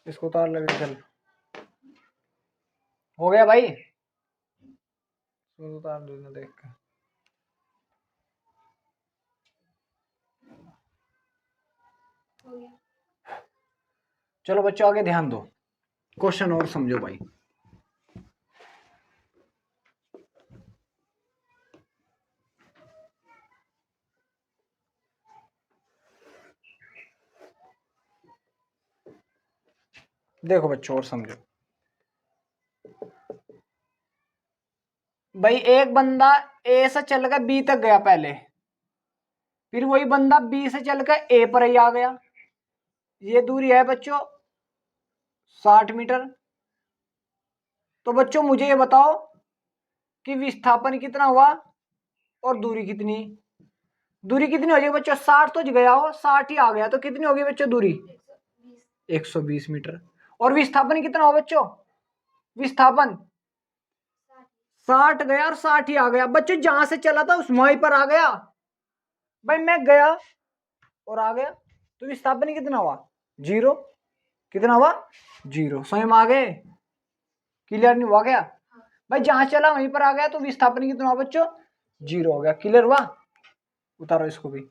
Speaker 1: इसको उतार लगे, चल हो गया भाई, उतार देना देख के, चलो बच्चों आगे ध्यान दो, क्वेश्चन और समझो भाई। देखो बच्चों और समझो भाई, एक बंदा ए से चलकर बी तक गया पहले, फिर वही बंदा बी से चलकर ए पर ही आ गया। ये दूरी है बच्चों 60 मीटर। तो बच्चों मुझे ये बताओ कि विस्थापन कितना हुआ और दूरी कितनी। दूरी कितनी हो जाएगी बच्चों, 60 तो गया हो, 60 ही आ गया, तो कितनी होगी बच्चों दूरी 120 मीटर। और विस्थापन कितना हो बच्चों, विस्थापन 60 गया और 60 ही आ गया। बच्चों जहां से चला था उस वहीं पर आ गया। भाई मैं गया और आ गया, तो विस्थापन कितना हुआ 0। कितना हुआ 0। स्वयं आ गए, क्लियर नहीं हुआ क्या। भाई जहां चला वहीं पर आ गया, तो विस्थापन कितना हुआ बच्चों 0 हो गया। क्लियर हुआ, उतारो इसको भी।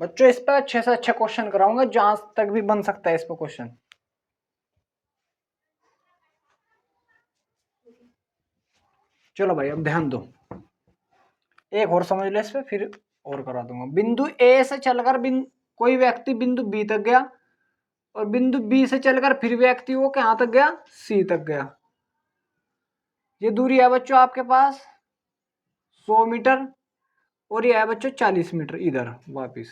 Speaker 1: बच्चों इस पर अच्छे से अच्छा क्वेश्चन कराऊंगा, जहां तक भी बन सकता है इस पर क्वेश्चन। चलो भाई अब ध्यान दो, एक और समझ लो इस पे, फिर और करा दूंगा। बिंदु ए से चलकर कोई व्यक्ति बिंदु बी तक गया, और बिंदु बी से चलकर फिर व्यक्ति वो कहां तक गया, सी तक गया। ये दूरी है बच्चों आपके पास 100 मीटर, और ये है बच्चों 40 मीटर। इधर वापिस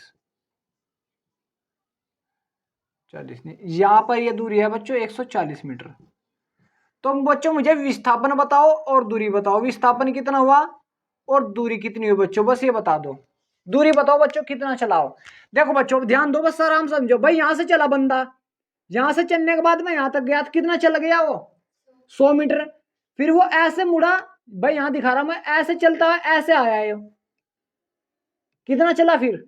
Speaker 1: 40 नहीं, यहां पर ये दूरी है बच्चों 140 मीटर। तो बच्चों मुझे विस्थापन बताओ और दूरी बताओ। विस्थापन कितना हुआ और दूरी कितनी हुई बच्चों, बस ये बता दो। दूरी बताओ बच्चों कितना चलाओ। देखो बच्चों ध्यान दो, बस आराम समझो। भाई यहां से चला बंदा, यहां से चलने के बाद में यहां तक गया, तो कितना चल गया वो 100 मीटर। फिर वो ऐसे मुड़ा, भाई यहां दिखा रहा मैं, ऐसे चलता है ऐसे आया है, कितना चला फिर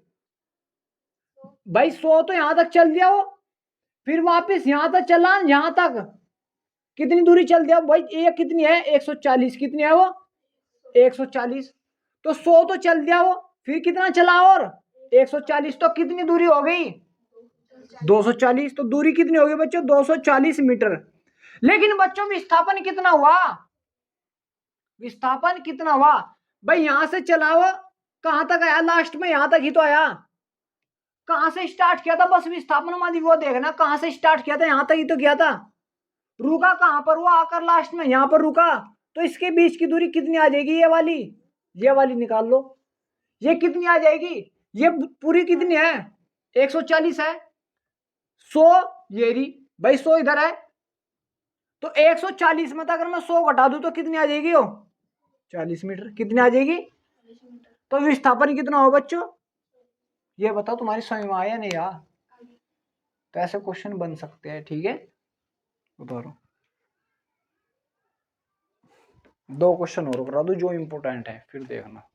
Speaker 1: भाई 100 तो यहां तक चल दिया वो, फिर वापस यहां तक चला, यहां तक कितनी दूरी चल दिया भाई, ये कितनी है 140। कितनी है वो 140। तो 100 तो चल दिया वो, फिर कितना चला और 140, तो कितनी दूरी हो गई 240। तो दूरी कितनी होगी बच्चों 240 मीटर। लेकिन बच्चों विस्थापन कितना हुआ, विस्थापन कितना हुआ। भाई यहां से चला हुआ कहां तक आया, लास्ट में यहां तक ही तो आया। कहां से स्टार्ट किया था, बस विस्थापन मानी वो देखना, कहां से स्टार्ट किया था, यहां तक ही तो किया था। रुका कहां पर, वो आकर लास्ट में यहां पर रुका। तो इसके बीच की दूरी कितनी आ जाएगी, ये वाली निकाल लो। ये कितनी आ जाएगी, ये पूरी कितनी है 140 है, 100 ये रही भाई, 100 इधर है। तो 140 में तो अगर मैं 100 घटा दूं तो कितनी आ जाएगी वो 40 मीटर। कितनी आ जाएगी, तो विस्थापन कितना हो बच्चों, ये बताओ तुम्हारी समझ में आया नहीं यार। तो ऐसे क्वेश्चन बन सकते हैं, ठीक है। उतारो 2 क्वेश्चन और करा दो जो इंपोर्टेंट है, फिर देखना।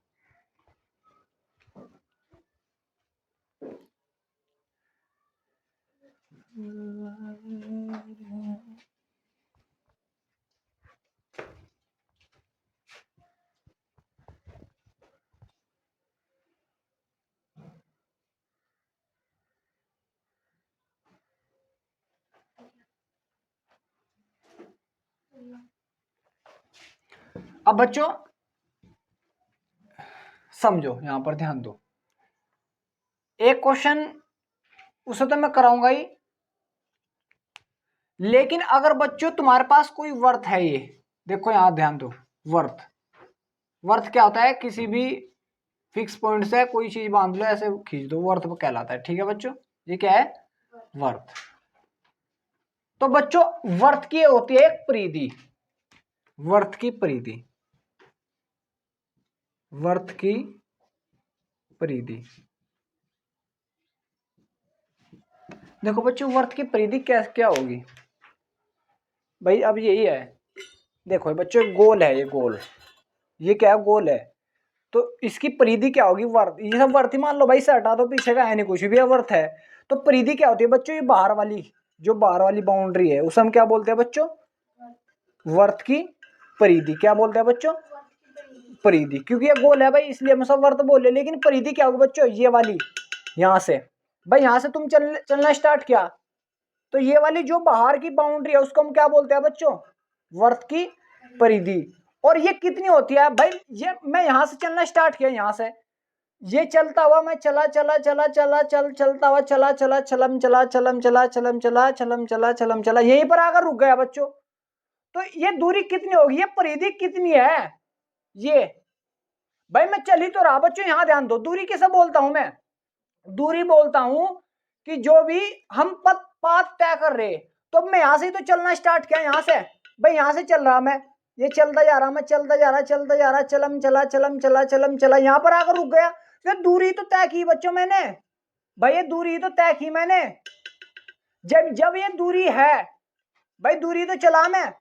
Speaker 1: अब बच्चों समझो, यहां पर ध्यान दो। एक क्वेश्चन उसे तो मैं कराऊंगा ही, लेकिन अगर बच्चों तुम्हारे पास कोई वर्त है, ये देखो यहां ध्यान दो। वर्त, वर्त क्या होता है, किसी भी फिक्स पॉइंट से कोई चीज बांध लो, ऐसे खींच दो, वर्त कहलाता है। ठीक है बच्चों, ये क्या है वर्त। तो बच्चों वर्त की होती है एक परिधि, वर्त की परिधि, वर्त की परिधि। देखो बच्चों वर्त की परिधि क्या क्या होगी भाई, अब यही है। देखो बच्चों गोल है, ये गोल, ये क्या है गोल है। तो इसकी परिधि क्या होगी वर्त। ये सब वर्त ही मान लो भाई, से हटा दो, पीछे का है नहीं कुछ भी, है वर्त है। तो परिधि क्या होती है बच्चों, ये बाहर वाली, जो बाहर वाली बाउंड्री है उसे हम क्या बोलते हैं बच्चों, वर्त की परिधि। क्या बोलते हैं बच्चों, परिधि। क्योंकि ये गोल है भाई इसलिए हम सब वर्त बोले, लेकिन परिधि क्या होगी बच्चों, ये वाली। यहां से भाई, यहां से तुम चलना स्टार्ट किया, तो ये वाली जो बाहर की बाउंड्री है उसको हम क्या बोलते हैं बच्चों, वर्त की परिधि। और ये कितनी होती है भाई, ये मैं यहां से चलना स्टार्ट किया, यहां से ये चलता हुआ मैं चला चला चला चला चल चलता हुआ चला चला चलम चला चलम चला चलम चला चलम चला चलम चला, यहीं पर आकर रुक गया बच्चों। तो ये दूरी कितनी होगी, ये परिधि कितनी है, ये भाई मैं चल ही तो रहा बच्चों, यहां ध्यान दो। दूरी किसे बोलता हूं मैं, दूरी बोलता हूं कि जो भी हम पाथ तय कर रहे, तो मैं यहां से ही तो चलना स्टार्ट किया, यहां से भाई, यहां से चल रहा मैं, ये चलता जा रहा, मैं चलता जा रहा चलता जा रहा, चलम चला चलम चला चलम चला, यहां पर आकर रुक गया। ये दूरी तो तय की बच्चों मैंने, भाई ये दूरी तो तय की मैंने। जब जब ये दूरी है भाई, दूरी तो चला मैं,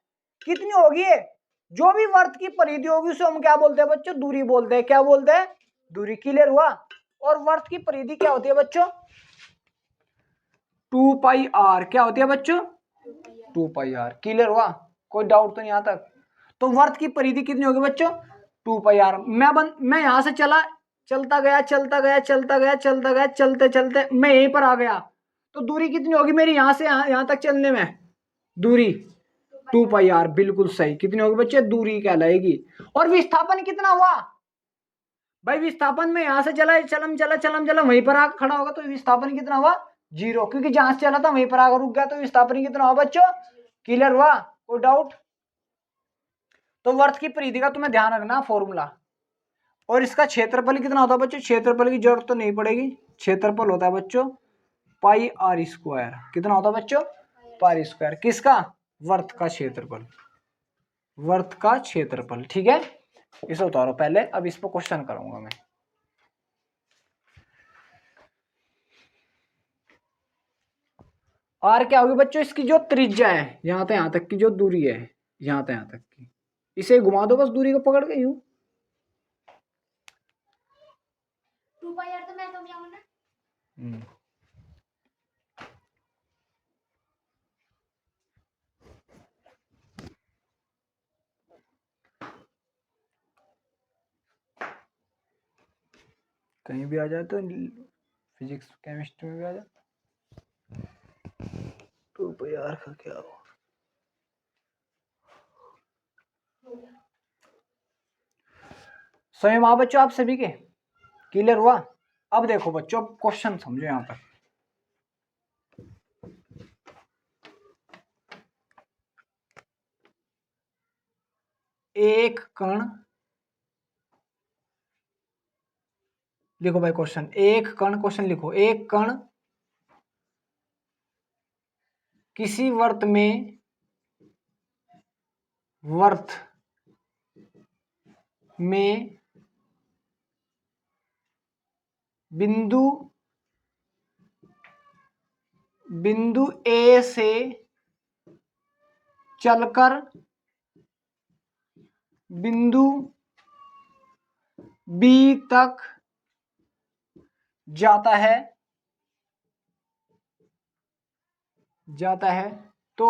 Speaker 1: कितनी होगी ये, जो भी वर्त की परिधि होगी उसे हम क्या बोलते हैं बच्चों, दूरी बोलते हैं। क्या बोलते हैं, दूरी। क्लियर हुआ। और वर्त की परिधि क्या होती है बच्चों, 2πr। क्या होती है बच्चों, 2πr। क्लियर हुआ, कोई डाउट तो नहीं आता। तो वर्त की परिधि कितनी होगी बच्चों, 2πr। मैं यहां से चला, चलता गया चलता गया चलता गया चलता गया, चलते चलते मैं यहीं पर आ गया, तो दूरी कितनी होगी मेरी यहां से यहां तक चलने में, दूरी 2πr। बिल्कुल सही, कितनी होगी बच्चे, दूरी कहलाएगी। और विस्थापन कितना हुआ भाई, विस्थापन में यहां से चला चलम चला चलम चला, वहीं पर आकर खड़ा होगा, तो विस्थापन कितना हुआ, 0, क्योंकि जहां से चला था वहीं पर आकर रुक गया, तो विस्थापन कितना हुआ बच्चों। क्लियर हुआ, कोई डाउट। तो वर्त की परिधि का तुम्हें ध्यान रखना फॉर्मूला। और इसका क्षेत्रफल कितना होता है बच्चों, क्षेत्रफल की जरूरत तो नहीं पड़ेगी, क्षेत्रफल होता है बच्चों πr²। कितना होता है बच्चों, πr²। किसका, वर्त का क्षेत्रफल, वर्त का क्षेत्रफल। ठीक है, इसे उतारो पहले, अब इस पर क्वेश्चन करूंगा मैं। आर क्या होगी बच्चों, इसकी जो त्रिज्या है, यहां से यहां तक की जो दूरी है, यहां से यहां तक की, इसे घुमा दो बस दूरी को पकड़ के यूं।
Speaker 2: 2πr तो मैं तो भी आऊं ना।
Speaker 1: कहीं भी आ जाए तो फिजिक्स केमिस्ट्री में भी आ जाए। 2πr का क्या हो, स्वयं आ बच्चों आप सभी के। क्लियर हुआ। अब देखो बच्चों, अब क्वेश्चन समझो यहां पर। एक कण, लिखो भाई क्वेश्चन, एक कण, क्वेश्चन लिखो, एक कण किसी वर्त में, वर्त में बिंदु बिंदु ए से चलकर बिंदु बी तक जाता है, तो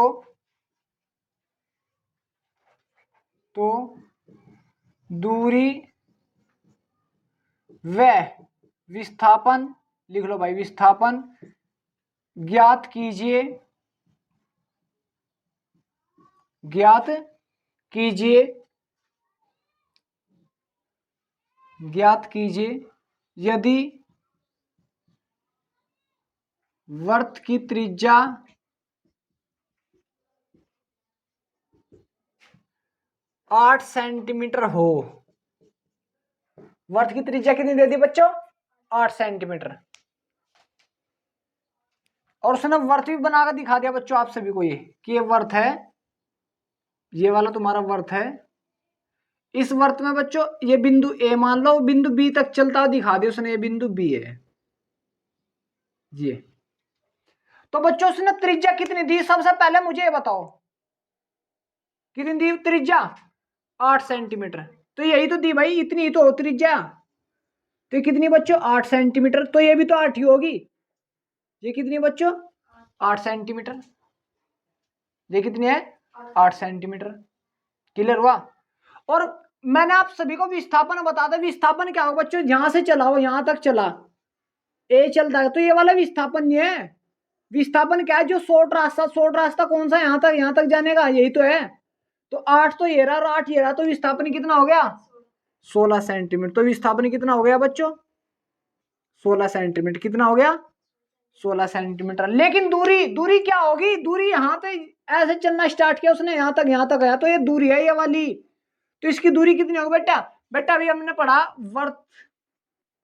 Speaker 1: दूरी व विस्थापन, लिख लो भाई, विस्थापन ज्ञात कीजिए, ज्ञात कीजिए, ज्ञात कीजिए यदि वर्त की त्रिज्या 8 सेंटीमीटर हो। वर्त की त्रिज्या कितनी दे दी बच्चों, 8 सेंटीमीटर। और उसने वर्त भी बनाकर दिखा दिया बच्चों आप सभी को, ये कि ये वर्त है, ये वाला तुम्हारा वर्त है। इस वर्त में बच्चों ये बिंदु ए मान लो, बिंदु बी तक चलता हुआ दिखा दिया उसने, ये बिंदु बी है ये। तो बच्चों उसने त्रिज्या कितनी दी, सबसे पहले मुझे ये बताओ, कितनी दी त्रिज्या, 8 सेंटीमीटर। तो यही तो दी भाई, इतनी तो त्रिज्या, तो कितनी बच्चों, 8 सेंटीमीटर। तो ये भी तो 8 ही होगी, ये कितनी बच्चों, 8 सेंटीमीटर। ये कितनी है, 8 सेंटीमीटर। क्लियर हुआ। और मैंने आप सभी को विस्थापन बता दिया, विस्थापन क्या होगा बच्चों, यहां से चला वो यहां तक चला, ए चलता है, तो ये वाला विस्थापन नहीं है। विस्थापन क्या है, जो शॉर्ट रास्ता कौन सा, यहां तक जाने का, यही तो है। तो 8 तो ये रहा और 8 ये रहा, तो विस्थापन कितना हो गया? 16 सेंटीमीटर। तो विस्थापन कितना हो गया बच्चों? 16 सेंटीमीटर। कितना हो गया? 16 सेंटीमीटर। लेकिन दूरी, दूरी क्या होगी? दूरी यहाँ पे ऐसे चलना स्टार्ट किया उसने, यहाँ तक आया, तो ये दूरी है ये वाली। तो इसकी दूरी कितनी होगी बेटा? बेटा अभी हमने पढ़ा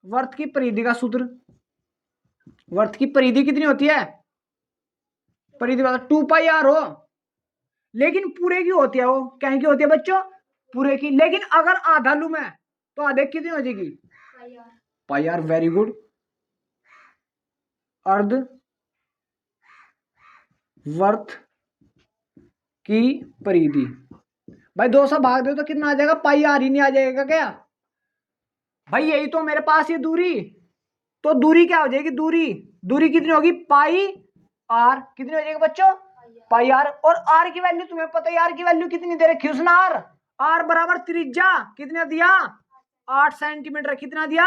Speaker 1: वर्त की परिधि का सूत्र। वर्त की परिधि कितनी होती है? परिधि 2 पाई आर हो, लेकिन पूरे की होती है वो। क्या की होती है बच्चों? पूरे की। लेकिन अगर आधा लूं मैं तो आधे कितनी हो जाएगी? पाई आर। Very good. अर्ध वर्त की परिधि भाई 2 से भाग दो तो कितना आ जाएगा? पाई आर ही नहीं आ जाएगा क्या भाई? यही तो मेरे पास ये दूरी। तो दूरी क्या हो जाएगी? दूरी कितनी होगी? पाई आर। कितनी हो जाएगी बच्चों? पाई आर। और आर की वैल्यू तुम्हें पता है, आर की वैल्यू कितनी दे रखी है उसने? आर बराबर त्रिज्या कितना दिया? 8 सेंटीमीटर। कितना दिया?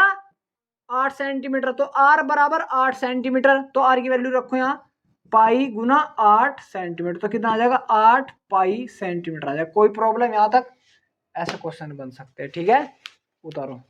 Speaker 1: 8 सेंटीमीटर। तो आर बराबर 8 सेंटीमीटर। तो आर की वैल्यू रखो यहाँ, पाई गुना 8 सेंटीमीटर। तो कितना आ जाएगा? 8 पाई सेंटीमीटर आ जाएगा। कोई प्रॉब्लम यहाँ तक? ऐसे क्वेश्चन बन सकते हैं। ठीक है, उतारो।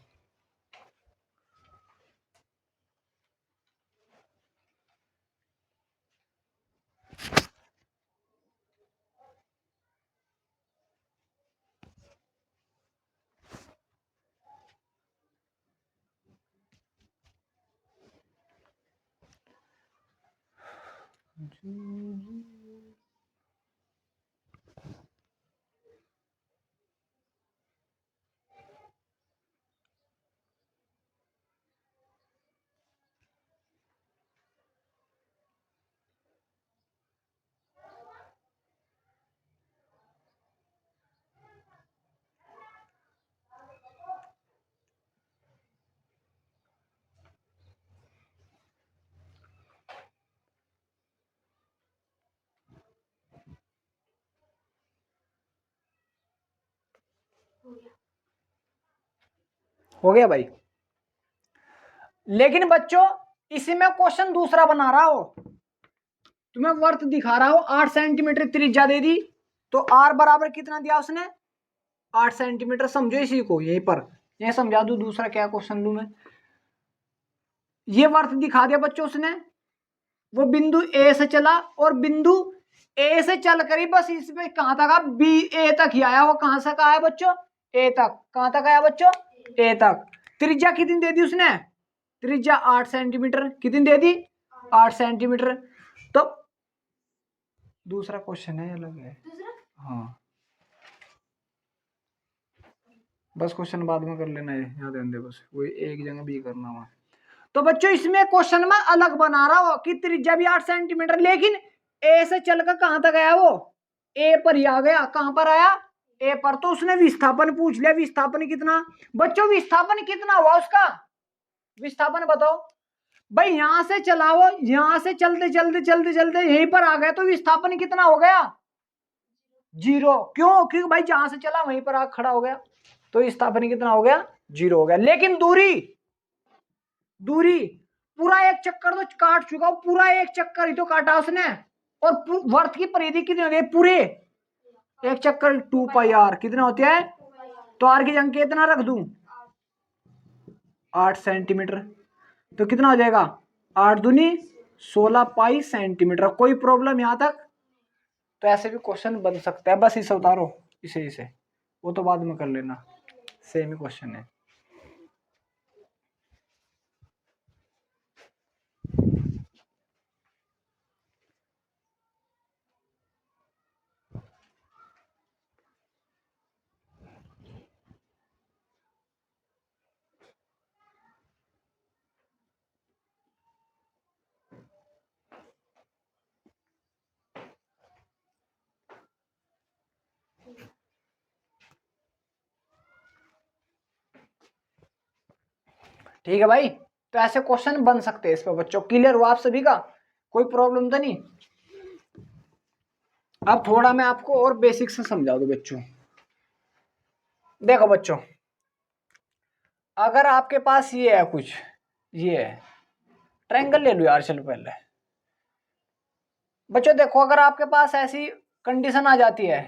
Speaker 1: हो गया भाई। लेकिन बच्चों इसी में क्वेश्चन दूसरा बना रहा हो, तुम्हें वर्त दिखा रहा हो, 8 सेंटीमीटर त्रिज्या दे दी, तो आर बराबर कितना दिया उसने? 8 सेंटीमीटर। समझो इसी को, यहीं पर यह समझा दू। दूसरा क्या क्वेश्चन लू मैं? ये वर्त दिखा दिया बच्चों उसने, वो बिंदु ए से चला और बिंदु ए से चल कर ही बस इसमें कहां तक? बी ए तक ही आया। वो कहां से आया बच्चों? ए तक। कहां तक आया बच्चों? ए तक। त्रिज्या कितनी दे दी उसने? त्रिज्या 8 सेंटीमीटर। कितनी दे दी? 8 सेंटीमीटर। तो दूसरा क्वेश्चन है, अलग है। हाँ, बस क्वेश्चन बाद में कर लेना है, याद रहने दे बस, वही एक जगह भी करना हुआ। तो बच्चों इसमें क्वेश्चन में अलग बना रहा हो कि त्रिज्या भी 8 सेंटीमीटर, लेकिन ए से चलकर कहां तक आया? वो ए पर ही आ गया। कहां पर आया? ए पर। तो उसने विस्थापन पूछ लिया। विस्थापन कितना बच्चों? विस्थापन कितना हुआ उसका? विस्थापन बताओ भाई। यहां से चलाओ, यहां से चलते चलते चलते चलते यहीं पर आ गए, तो विस्थापन कितना हो गया? 0। क्यों? क्योंकि भाई जहां से चला वहीं पर आ खड़ा हो गया, तो विस्थापन कितना हो गया? 0 हो गया। लेकिन दूरी पूरा एक चक्कर तो काट चुका, पूरा एक चक्कर ही तो काटा उसने। और वर्त की परिधि कितनी हो गई? पूरे एक चक्कर 2 पाई आर। कितना होती है? तो आर की जगह कितना रख दूं? 8 सेंटीमीटर। तो कितना हो जाएगा? 8 दूनी 16 पाई सेंटीमीटर। कोई प्रॉब्लम यहां तक? तो ऐसे भी क्वेश्चन बन सकता है। बस इसे उतारो, इसे वो तो बाद में कर लेना, सेम ही क्वेश्चन है। ठीक है भाई, तो ऐसे क्वेश्चन बन सकते हैं इस पर बच्चों। क्लियर हुआ आप सभी का? कोई प्रॉब्लम तो नहीं? अब थोड़ा मैं आपको और बेसिक से समझा दूं बच्चों। देखो बच्चों, अगर आपके पास ये है कुछ, ये है ट्रायंगल ले लो यार। चलो पहले बच्चों देखो, अगर आपके पास ऐसी कंडीशन आ जाती है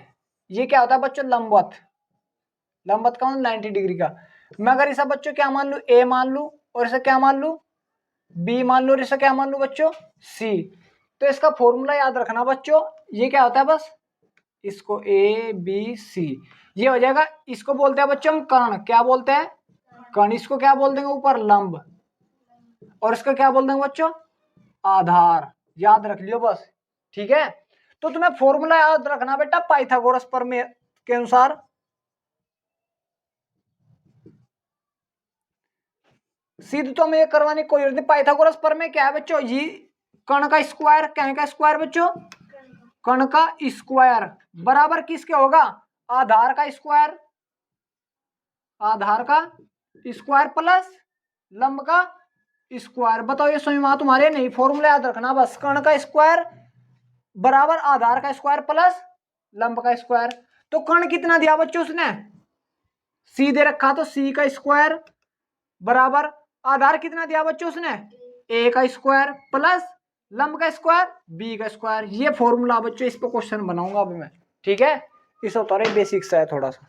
Speaker 1: ये क्या होता है बच्चों, लंबवत। लंबवत का 90 डिग्री का। मैं अगर इसे बच्चों क्या मान लू, ए मान लू, और इसे क्या मान लू, बी मान लू, और इसे क्या मान लू बच्चों, सी। तो इसका फॉर्मूला याद रखना बच्चों, ये क्या होता है, बस इसको ए बी सी ये हो जाएगा। इसको बोलते हैं बच्चों हम कर्ण, क्या बोलते हैं, कर्ण। इसको क्या बोल देंगे ऊपर, लंब, और इसको क्या बोल देंगे बच्चों, आधार। याद रख लियो बस, ठीक है। तो तुम्हें फॉर्मूला याद रखना बेटा पाइथागोरस प्रमेय के अनुसार। सीध तो हमें ये करवाने कोई जरूरत नहीं। पाइथागोरस प्रमेय क्या है बच्चों, ये कर्ण का स्क्वायर, क्या का स्क्वायर बच्चों, कर्ण का स्क्वायर बराबर किसके होगा, आधार का स्क्वायर। आधार का स्क्वायर प्लस लंब का स्क्वायर। बताओ ये समझ में तुम्हारे नहीं, फॉर्मूला याद रखना बस, कर्ण का स्क्वायर बराबर आधार का स्क्वायर प्लस लंब का स्क्वायर। तो कर्ण कितना दिया बच्चों उसने, सी दे रखा, तो सी का स्क्वायर बराबर आधार कितना दिया बच्चों उसने, ए का स्क्वायर प्लस लंब का स्क्वायर बी का स्क्वायर। ये फॉर्मूला बच्चों, इस पर क्वेश्चन बनाऊंगा अभी मैं, ठीक है। इस होता है बेसिक्स है थोड़ा सा।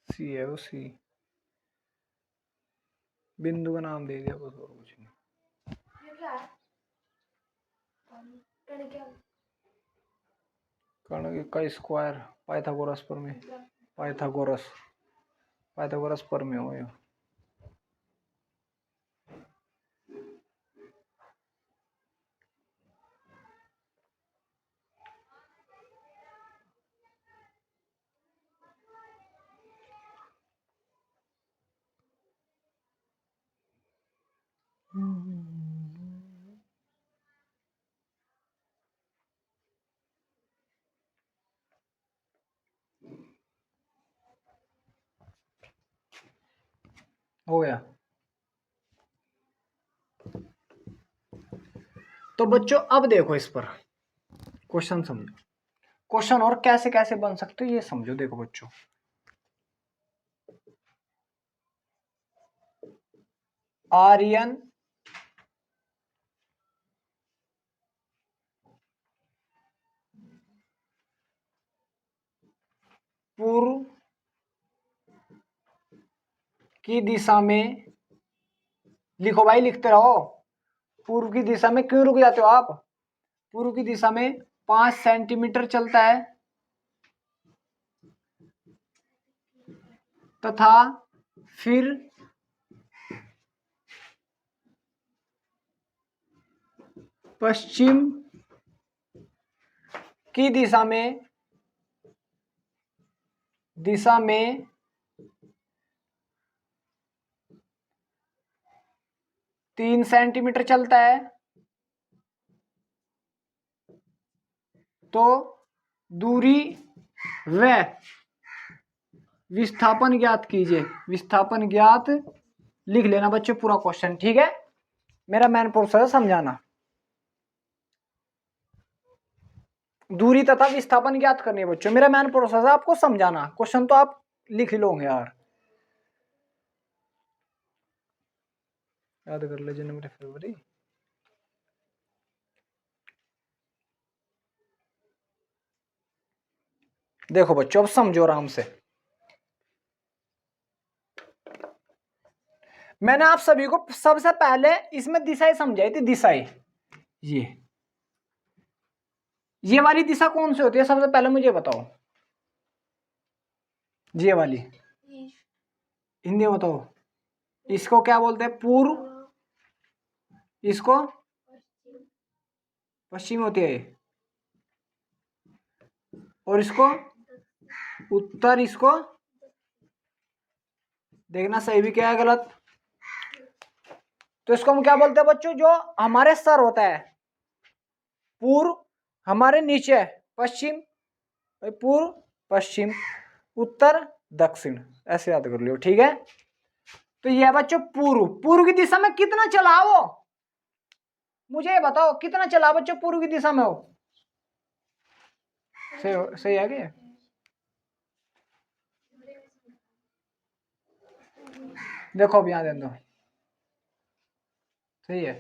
Speaker 1: सी है वो, सी बिंदु का नाम दे दिया बस, और कुछ नहीं।
Speaker 2: ये क्या है? कर्ण क्या?
Speaker 1: कर्ण का स्क्वायर, पाइथागोरस प्रमेय, पाइथागोरस पाइथागोरस प्रमेय हो ये। हो गया। तो बच्चों अब देखो इस पर क्वेश्चन समझो, क्वेश्चन और कैसे कैसे बन सकते हो ये समझो। देखो बच्चों, आर्यन पूर्व की दिशा में, लिखो भाई लिखते रहो, पूर्व की दिशा में क्यों रुक जाते हो आप, पूर्व की दिशा में 5 सेंटीमीटर चलता है तथा फिर पश्चिम की दिशा में 3 सेंटीमीटर चलता है, तो दूरी व विस्थापन ज्ञात कीजिए। विस्थापन ज्ञात लिख लेना बच्चों पूरा क्वेश्चन, ठीक है। मेरा मेन प्रोसेस समझाना, दूरी तथा विस्थापन ज्ञात करनी है बच्चों, मेरा मेन प्रोसेस है आपको समझाना। क्वेश्चन तो आप लिख लोगे यार, याद कर ले, जनवरी फरवरी। देखो बच्चों अब समझो आराम से। मैंने आप सभी को सबसे पहले इसमें दिशाएं समझाई थी, दिशाएं। ये वाली दिशा कौन सी होती है सबसे पहले मुझे बताओ, ये वाली हिंदी में बताओ। इसको क्या बोलते हैं, पूर्व, इसको पश्चिम होती है, और इसको उत्तर, इसको देखना सही भी क्या है गलत। तो इसको हम क्या बोलते हैं बच्चों, जो हमारे सर होता है, पूर्व हमारे नीचे पश्चिम, पूर्व पश्चिम, उत्तर दक्षिण, ऐसे याद कर लियो। ठीक है, तो ये है बच्चों पूर्व। पूर्व की दिशा में कितना चला वो, मुझे बताओ कितना चला बच्चों पूर्व की दिशा में हो। सही है क्या? देखो अब यहाँ दे दो, सही है।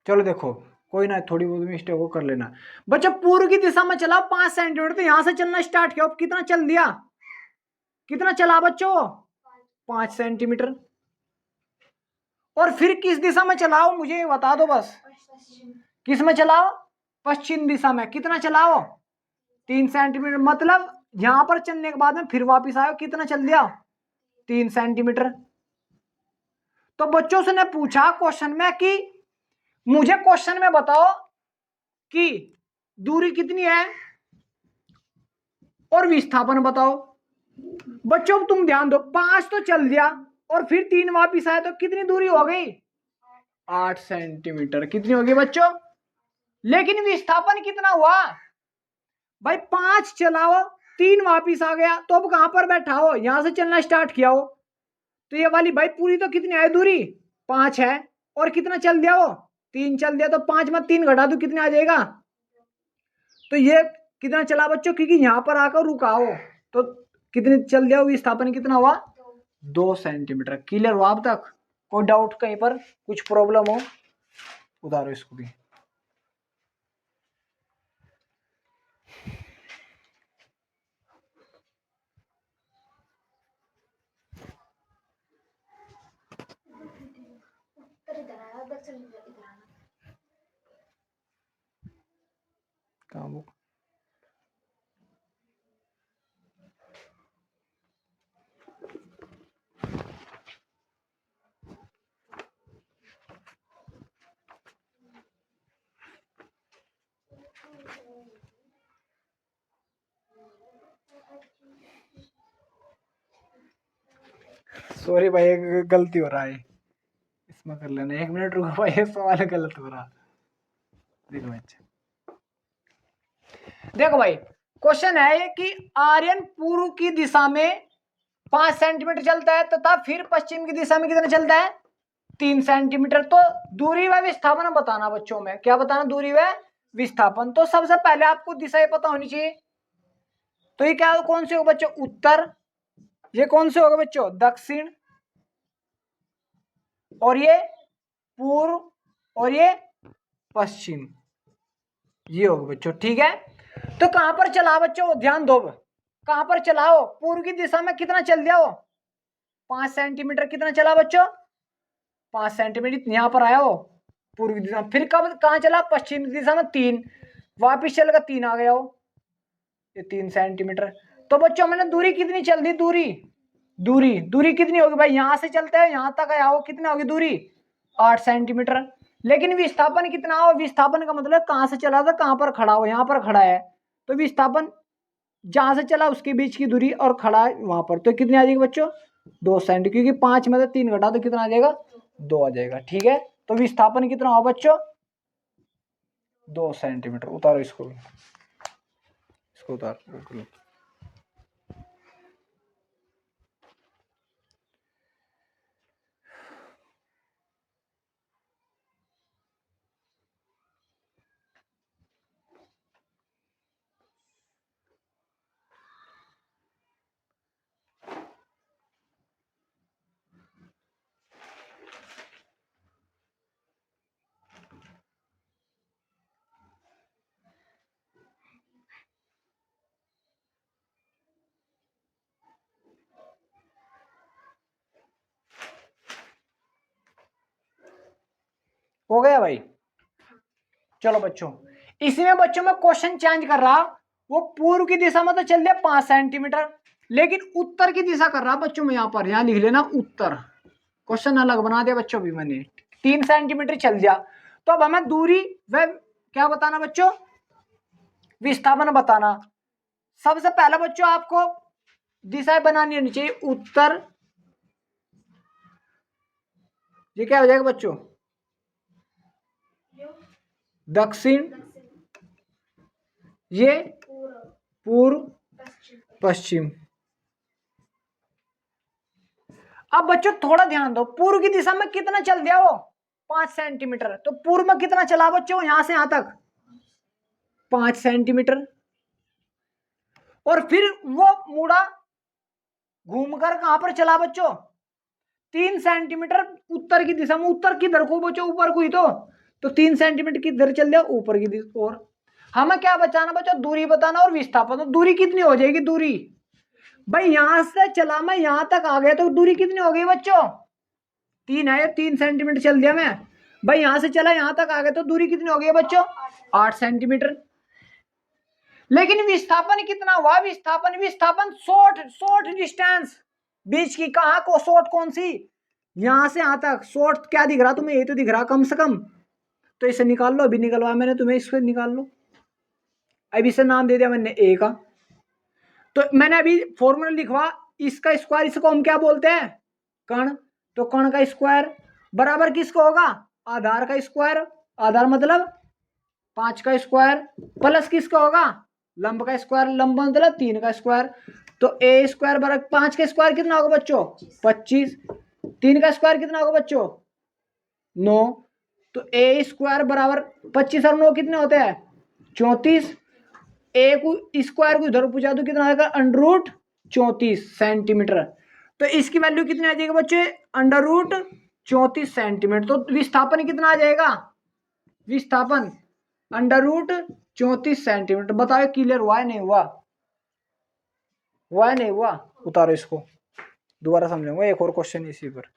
Speaker 1: चलो देखो, कोई ना, थोड़ी बहुत मिस्टेक को कर लेना बच्चों। पूर्व की दिशा में चला 5 सेंटीमीटर, तो यहां से चलना स्टार्ट किया, अब कितना चल दिया, कितना चला बच्चों, 5 सेंटीमीटर। और फिर किस दिशा में चलाओ मुझे ये बता दो बस, किस में चलाओ, पश्चिम दिशा में। कितना चलाओ, 3 सेंटीमीटर। मतलब यहां पर चलने के बाद में फिर वापिस आयो, कितना चल दिया, 3 सेंटीमीटर। तो बच्चों से ने पूछा क्वेश्चन में कि मुझे क्वेश्चन में बताओ कि दूरी कितनी है और विस्थापन बताओ। बच्चों तुम ध्यान दो, 5 तो चल दिया और फिर 3 वापिस आए, तो कितनी दूरी हो गई, 8 सेंटीमीटर। कितनी होगी बच्चों, लेकिन विस्थापन कितना हुआ भाई, 5 चलाओ, 3 वापिस आ गया, तो अब कहां पर बैठा हो, यहां से चलना स्टार्ट किया हो, तो ये वाली भाई पूरी तो कितनी है दूरी, 5 है, और कितना चल दिया वो, 3 चल दिया, तो 5 में 3 घटा दो, कितने आ जाएगा। तो ये कितना चला बच्चों, क्योंकि यहां पर आकर रुका हो, तो कितने चल दिया, विस्थापन कितना हुआ, 2 सेंटीमीटर। क्लियर हुआ अब तक, कोई डाउट कहीं पर कुछ प्रॉब्लम हो, उतारो इसको भी। काम हो। सॉरी भाई, एक गलती हो रहा है, इसमें कर लेना, 1 मिनट रुको भाई, ये सवाल गलत हो रहा। देखो बच्चे, देखो भाई क्वेश्चन है कि आर्यन पूर्व की दिशा में 5 सेंटीमीटर चलता है तथा फिर पश्चिम की दिशा में कितना चलता है, 3 सेंटीमीटर। तो दूरी व विस्थापन बताना बच्चों में, क्या बताना, दूरी व विस्थापन। तो सबसे पहले आपको दिशा पता होनी चाहिए, तो ये क्या कौन से होगा बच्चों, उत्तर, ये कौन से होगा बच्चों, दक्षिण, और ये पूर्व, और ये पश्चिम, ये होगा बच्चों। ठीक है, तो कहां पर चला बच्चों, ध्यान दो, कहां पर चलाओ, पूर्व की दिशा में कितना चल दिया वो, 5 सेंटीमीटर। कितना चला बच्चों, 5 सेंटीमीटर, यहां पर आया हो पूर्व दिशा। फिर कब कहां चला, पश्चिम दिशा में 3, वापिस चलेगा 3 आ गया हो, ये 3 सेंटीमीटर। तो बच्चों मैंने दूरी कितनी चल दी, दूरी दूरी दूरी कितनी होगी भाई, यहां से चलते हैं यहां तक आया हो, कितना होगी दूरी, 8 सेंटीमीटर। लेकिन विस्थापन कितना हो, विस्थापन का मतलब कहां से चला था कहां पर खड़ा हो, यहां पर खड़ा है, तो विस्थापन जहां से चला उसके बीच की दूरी और खड़ा है वहां पर, तो कितनी आ जाएगी बच्चों, 2 सेंटीमीटर, क्योंकि 5 में से 3 घटा तो कितना आ जाएगा, 2 आ जाएगा। ठीक है, तो विस्थापन कितना हो बच्चों, 2 सेंटीमीटर। उतारो इसको उतारो। हो गया भाई। चलो बच्चों, इसमें बच्चों में क्वेश्चन चेंज कर रहा, वो पूर्व की दिशा में तो चल दिया 5 सेंटीमीटर, लेकिन उत्तर की दिशा कर रहा बच्चों में, यहां पर यहां लिख लेना उत्तर, क्वेश्चन अलग बना दिया बच्चों भी मैंने, 3 सेंटीमीटर चल दिया। तो अब हमें दूरी व क्या बताना बच्चों, विस्थापन बताना। सबसे पहले बच्चों आपको दिशा बनानी होनी चाहिए, उत्तर, ये क्या हो जाएगा बच्चों, दक्षिण,
Speaker 2: दक्षिण,
Speaker 1: ये
Speaker 2: पूर्व,
Speaker 1: पूर्व,
Speaker 2: पश्चिम,
Speaker 1: पश्चिम। अब बच्चों थोड़ा ध्यान दो, पूर्व की दिशा में कितना चल दिया वो 5 सेंटीमीटर, तो पूर्व में कितना चला बच्चों यहां से यहां तक 5 सेंटीमीटर, और फिर वो मुड़ा घूमकर कहां पर चला बच्चों 3 सेंटीमीटर उत्तर की दिशा में, उत्तर किधर को बच्चों ऊपर को ही तो 3 सेंटीमीटर किधर चल दिया ऊपर की दिशा। और हमें क्या बचाना बच्चों, दूरी बताना और विस्थापन। तो दूरी कितनी हो जाएगी, दूरी भाई यहां से चला मैं यहां तक आ गया तो दूरी कितनी हो गई बच्चों 3 है, 3 सेंटीमीटर चल दिया मैं भाई, यहां से चला यहां तक आ गया तो दूरी कितनी हो गई बच्चों 8 सेंटीमीटर। लेकिन विस्थापन कितना हुआ, विस्थापन विस्थापन शॉर्ट डिस्टेंस, बीच की कहा को शॉर्ट कौन सी, यहां से यहां तक शॉर्ट क्या दिख रहा तुम्हें, ये तो दिख रहा कम से कम, तो इसे निकाल लो, अभी निकलवा मैंने तुम्हें, इसको निकाल लो। अब इसे नाम दे दिया मैंने ए का, तो मैंने अभी फॉर्मूला लिखवा, इसका स्क्वायर, इसको हम क्या बोलते हैं कण, तो कण का स्क्वायर बराबर किसको होगा, आधार का स्क्वायर, आधार मतलब 5 का स्क्वायर, प्लस किसका होगा लंब का स्क्वायर, लंब मतलब 3 का स्क्वायर, तो ए स्क्वायर बराबर 5 का स्क्वायर कितना होगा बच्चों 25, 3 का स्क्वायर कितना होगा बच्चों 9, तो ए स्क्वायर बराबर 25 और 9 कितने होते हैं 34, ए को स्क्वायर को इधर पूछा तो कितना आएगा अंडर रूट 34 सेंटीमीटर, तो इसकी वैल्यू कितनी आ जाएगी बच्चे अंडर रूट 34 सेंटीमीटर। तो विस्थापन कितना आ जाएगा, विस्थापन अंडर रूट 34 सेंटीमीटर। बताओ क्लियर हुआ है नहीं हुआ, हुआ है नहीं हुआ, उतारो इसको, दोबारा समझाऊंगा एक और क्वेश्चन इसी पर।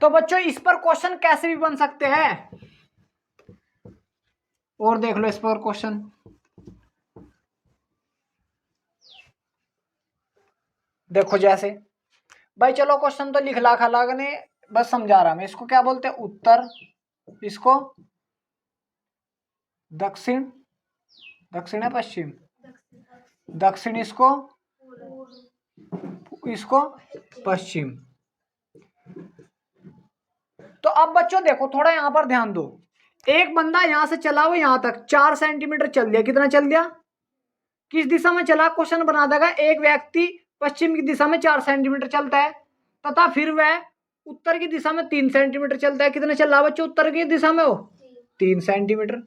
Speaker 1: तो बच्चों इस पर क्वेश्चन कैसे भी बन सकते हैं, और देख लो इस पर क्वेश्चन, देखो जैसे भाई चलो क्वेश्चन तो लिख ला खला ने, बस समझा रहा मैं, इसको क्या बोलते हैं उत्तर, इसको दक्षिण, दक्षिण है पश्चिम, दक्षिण इसको, इसको पश्चिम। तो अब बच्चों देखो थोड़ा यहां पर ध्यान दो, एक बंदा यहां से चला वो यहां तक 4 सेंटीमीटर चल दिया, कितना चल दिया, किस दिशा में चला, क्वेश्चन बना देगा एक व्यक्ति पश्चिम की दिशा में 4 सेंटीमीटर चलता है, तथा फिर वह उत्तर की दिशा में 3 सेंटीमीटर चलता है, कितना चल रहा बच्चों उत्तर की दिशा में वो 3 सेंटीमीटर।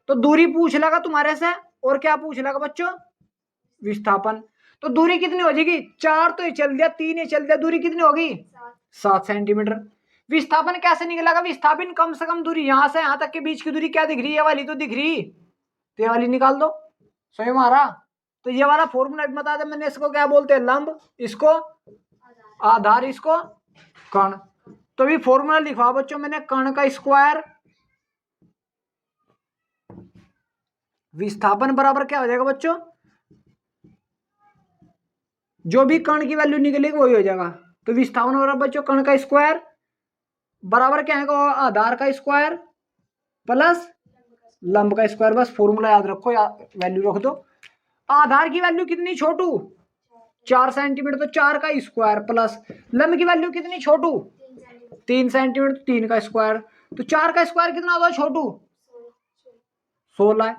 Speaker 1: तो दूरी पूछ लगा तुम्हारे से, और क्या पूछ लगा बच्चों विस्थापन, तो दूरी कितनी हो जाएगी 4 तो ये चल दिया, 3 ये चल दिया, दूरी कितनी होगी 7 सेंटीमीटर। विस्थापन कैसे निकलेगा, विस्थापन कम से कम दूरी यहां से यहां तक के बीच की दूरी क्या दिख रही है, ये वाली तो दिख रही, तो ये वाली निकाल दो सही मारा। तो ये वाला फॉर्मूला बता दे मैंने, इसको क्या बोलते हैं लंब, इसको आधार, इसको कण। तो भी फॉर्मूला लिखा बच्चों मैंने, कण का स्क्वायर विस्थापन बराबर क्या हो जाएगा बच्चों, जो भी कण की वैल्यू निकलेगी वही हो जाएगा, तो विस्थापन बराबर बच्चों कण का स्क्वायर बराबर क्या है आधार का स्क्वायर प्लस लंब का स्क्वायर। बस फॉर्मूला याद रखो, वैल्यू रख दो। आधार की वैल्यू कितनी छोटू 4 सेंटीमीटर, तो 4 का स्क्वायर प्लस लंब की वैल्यू कितनी छोटू 3 सेंटीमीटर, 3 का स्क्वायर, तो 4 का स्क्वायर कितना होता है छोटू? 16 है।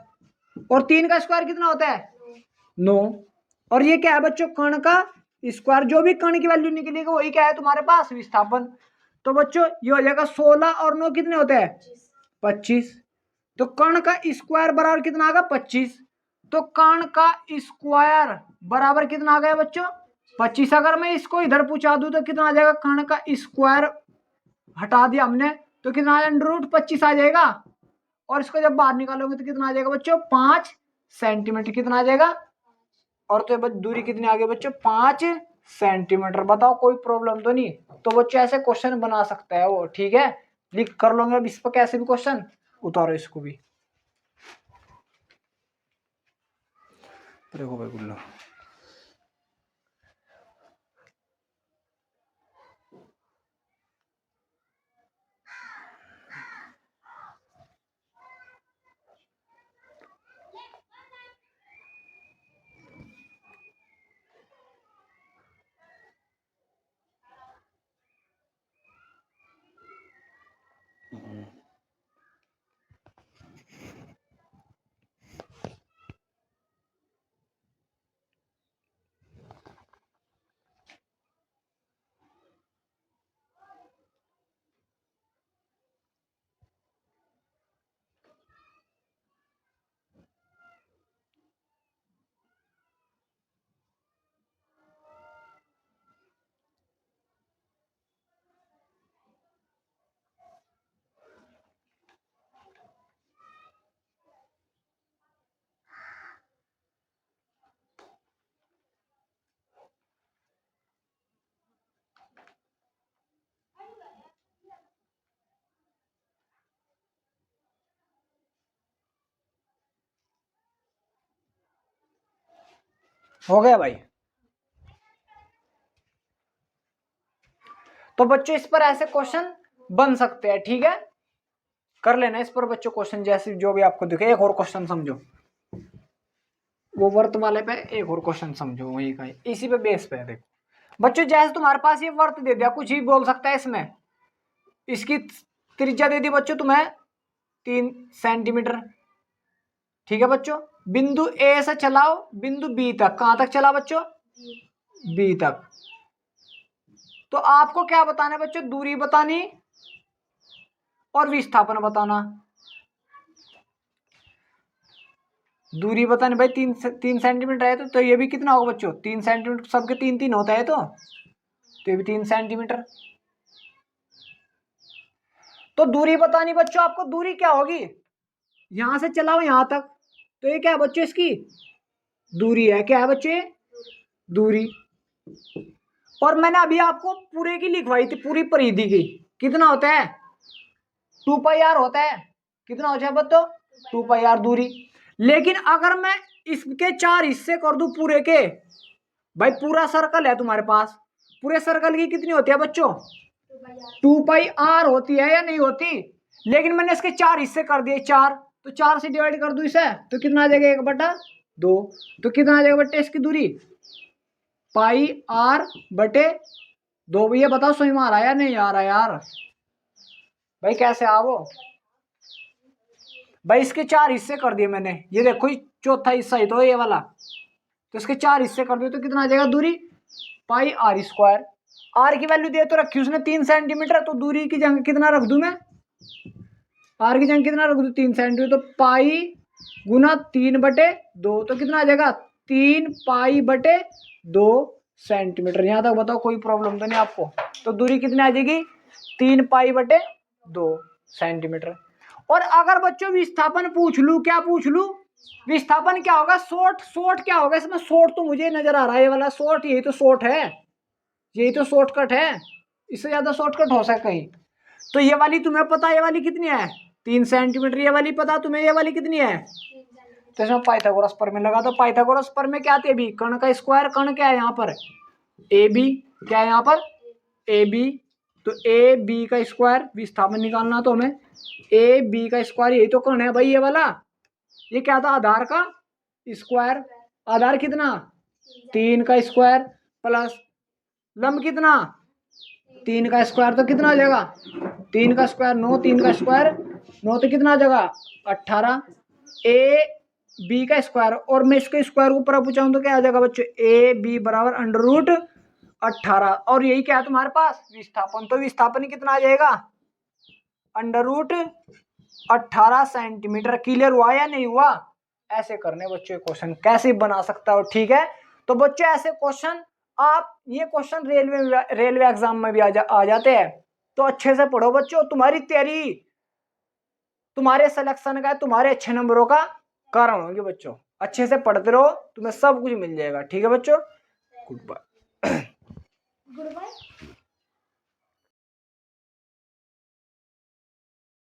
Speaker 1: और 3 का स्क्वायर कितना होता है? 9। और ये क्या है बच्चों? कण का स्क्वायर। जो भी कण की वैल्यू निकलेगा वही क्या है तुम्हारे पास? विस्थापन। तो बच्चों ये हो जाएगा 16 और 9 कितने होते हैं? 25। तो कण का स्क्वायर बराबर कितना आ गया? 25। तो कण का स्क्वायर बराबर कितना आ गया बच्चों? 25। अगर मैं इसको इधर पूछा दूं तो कितना आ जाएगा? कण का स्क्वायर हटा दिया हमने तो कितना आ जाएगा? √25 आ जाएगा। और इसको जब बाहर निकालोगे तो कितना आ जाएगा बच्चों? 5 सेंटीमीटर। कितना आ जाएगा? और तो दूरी कितनी आ गई बच्चों? 5 सेंटीमीटर। बताओ कोई प्रॉब्लम तो नहीं? तो बच्चों ऐसे क्वेश्चन बना सकता है वो, ठीक है। लिख कर लोगे अब इस पर कैसे भी क्वेश्चन। उतारो इसको भी। देखो भाई गुल्लो, हो गया भाई। तो बच्चों इस पर ऐसे क्वेश्चन बन सकते हैं, ठीक है। कर लेना इस पर बच्चों क्वेश्चन, जैसे जो भी आपको दिखे। एक और क्वेश्चन समझो, वो वर्त वाले पे एक और क्वेश्चन समझो, वही का इसी पे बेस पे है। देखो बच्चों, जैसे तुम्हारे पास ये वर्त दे दिया, कुछ ही बोल सकता है इसमें। इसकी त्रिज्या दे दी बच्चों तुम्हें 3 सेंटीमीटर, ठीक है बच्चों। बिंदु ए से चलाओ बिंदु बी तक। कहां तक चला बच्चों? बी तक। तो आपको क्या बताना है बच्चों? दूरी बतानी और विस्थापन बताना। दूरी बतानी भाई, 3 सेंटीमीटर है तो ये भी कितना होगा बच्चों? 3 सेंटीमीटर। सबके 3 होता है तो ये भी 3 सेंटीमीटर। तो दूरी बतानी बच्चों आपको। दूरी क्या होगी? यहां से चलाओ यहां तक, तो ये क्या है बच्चों? इसकी दूरी है। क्या है बच्चे? दूरी। और मैंने अभी आपको पूरे की लिखवाई थी, पूरी परिधि की। कितना होता है? 2πr होता है। कितना हो जाए बच्चों? 2πr दूरी। लेकिन अगर मैं इसके 4 हिस्से कर दूं पूरे के, भाई पूरा सर्कल है तुम्हारे पास, पूरे सर्कल की कितनी होती है बच्चों? 2πr होती है या नहीं होती? लेकिन मैंने इसके 4 हिस्से कर दिए, 4। तो 4 से डिवाइड कर दूं इसे तो कितना आ जाएगा? 1/2। तो कितना आ जाएगा बट्टे इसकी दूरी? πr/2। भैया बताओ समझ में आ रहा है या नहीं आ रहा यार? भाई कैसे आओ भाई? इसके 4 हिस्से कर दिए मैंने, ये देखो चौथा हिस्सा ही तो ये वाला। तो इसके 4 हिस्से कर दिए तो कितना आ जाएगा दूरी? πr²। आर की वैल्यू दे तो रखी उसने 3 सेंटीमीटर, तो दूरी की जगह कितना रख दूं मैं? आर की जगह कितना रख दूं? 3 सेंटीमीटर। तो पाई गुना 3/2, तो कितना आ जाएगा? 3π/2 सेंटीमीटर। यहां तक बताओ कोई प्रॉब्लम तो नहीं आपको? तो दूरी कितनी आ जाएगी? 3π/2 सेंटीमीटर। और अगर बच्चों विस्थापन पूछ लूं, क्या पूछ लूं? विस्थापन क्या होगा? शॉर्ट क्या होगा इसमें? शॉर्ट तो मुझे नजर आ रहा है, ये वाला शॉर्ट, यही तो शॉर्ट है, यही तो शॉर्टकट है। इससे ज्यादा शॉर्टकट हो सकता कहीं? तो ये वाली तुम्हें पता, ये वाली कितनी है? 3 सेंटीमीटर। ये वाली पता तुम्हें, ये वाली कितनी है? तो इसमें पाइथागोरस प्रमेय लगा। तो पाइथागोरस प्रमेय क्या आती है? अभी कण का स्क्वायर। कण क्या है यहाँ पर? A B. क्या है यहाँ पर? A B. तो ए बी का स्क्वायर, विस्थापन निकालना तो हमें ए बी का स्क्वायर, यही तो कण है भाई ये वाला। ये क्या था? आधार का स्क्वायर। आधार कितना? 3 का स्क्वायर प्लस लंब कितना? 3 का स्क्वायर तो कितना आ जाएगा, 3 का स्क्वायर 9, 3 का स्क्वायर 9 तो कितना आ जाएगा 18। ए बी का स्क्वायर, और मैं इसके स्क्वायर को ऊपर पूछाऊं तो क्या आ जाएगा बच्चों, ए बी बराबर अंडर रूट 18। और यही क्या है तुम्हारे पास विस्थापन, तो विस्थापन कितना आ जाएगा अंडर रूट 18 सेंटीमीटर। क्लियर हुआ या नहीं हुआ? ऐसे करने बच्चों क्वेश्चन कैसे बना सकता हो, ठीक है। तो बच्चों ऐसे क्वेश्चन आप, ये क्वेश्चन रेलवे एग्जाम में भी आ जाते हैं, तो अच्छे से पढ़ो बच्चों, तुम्हारी तैयारी, तुम्हारे सिलेक्शन का, तुम्हारे अच्छे नंबरों का कारण होंगे बच्चों। अच्छे से पढ़ते रहो, तुम्हें सब कुछ मिल जाएगा, ठीक है बच्चों। Goodbye.
Speaker 2: Good bye.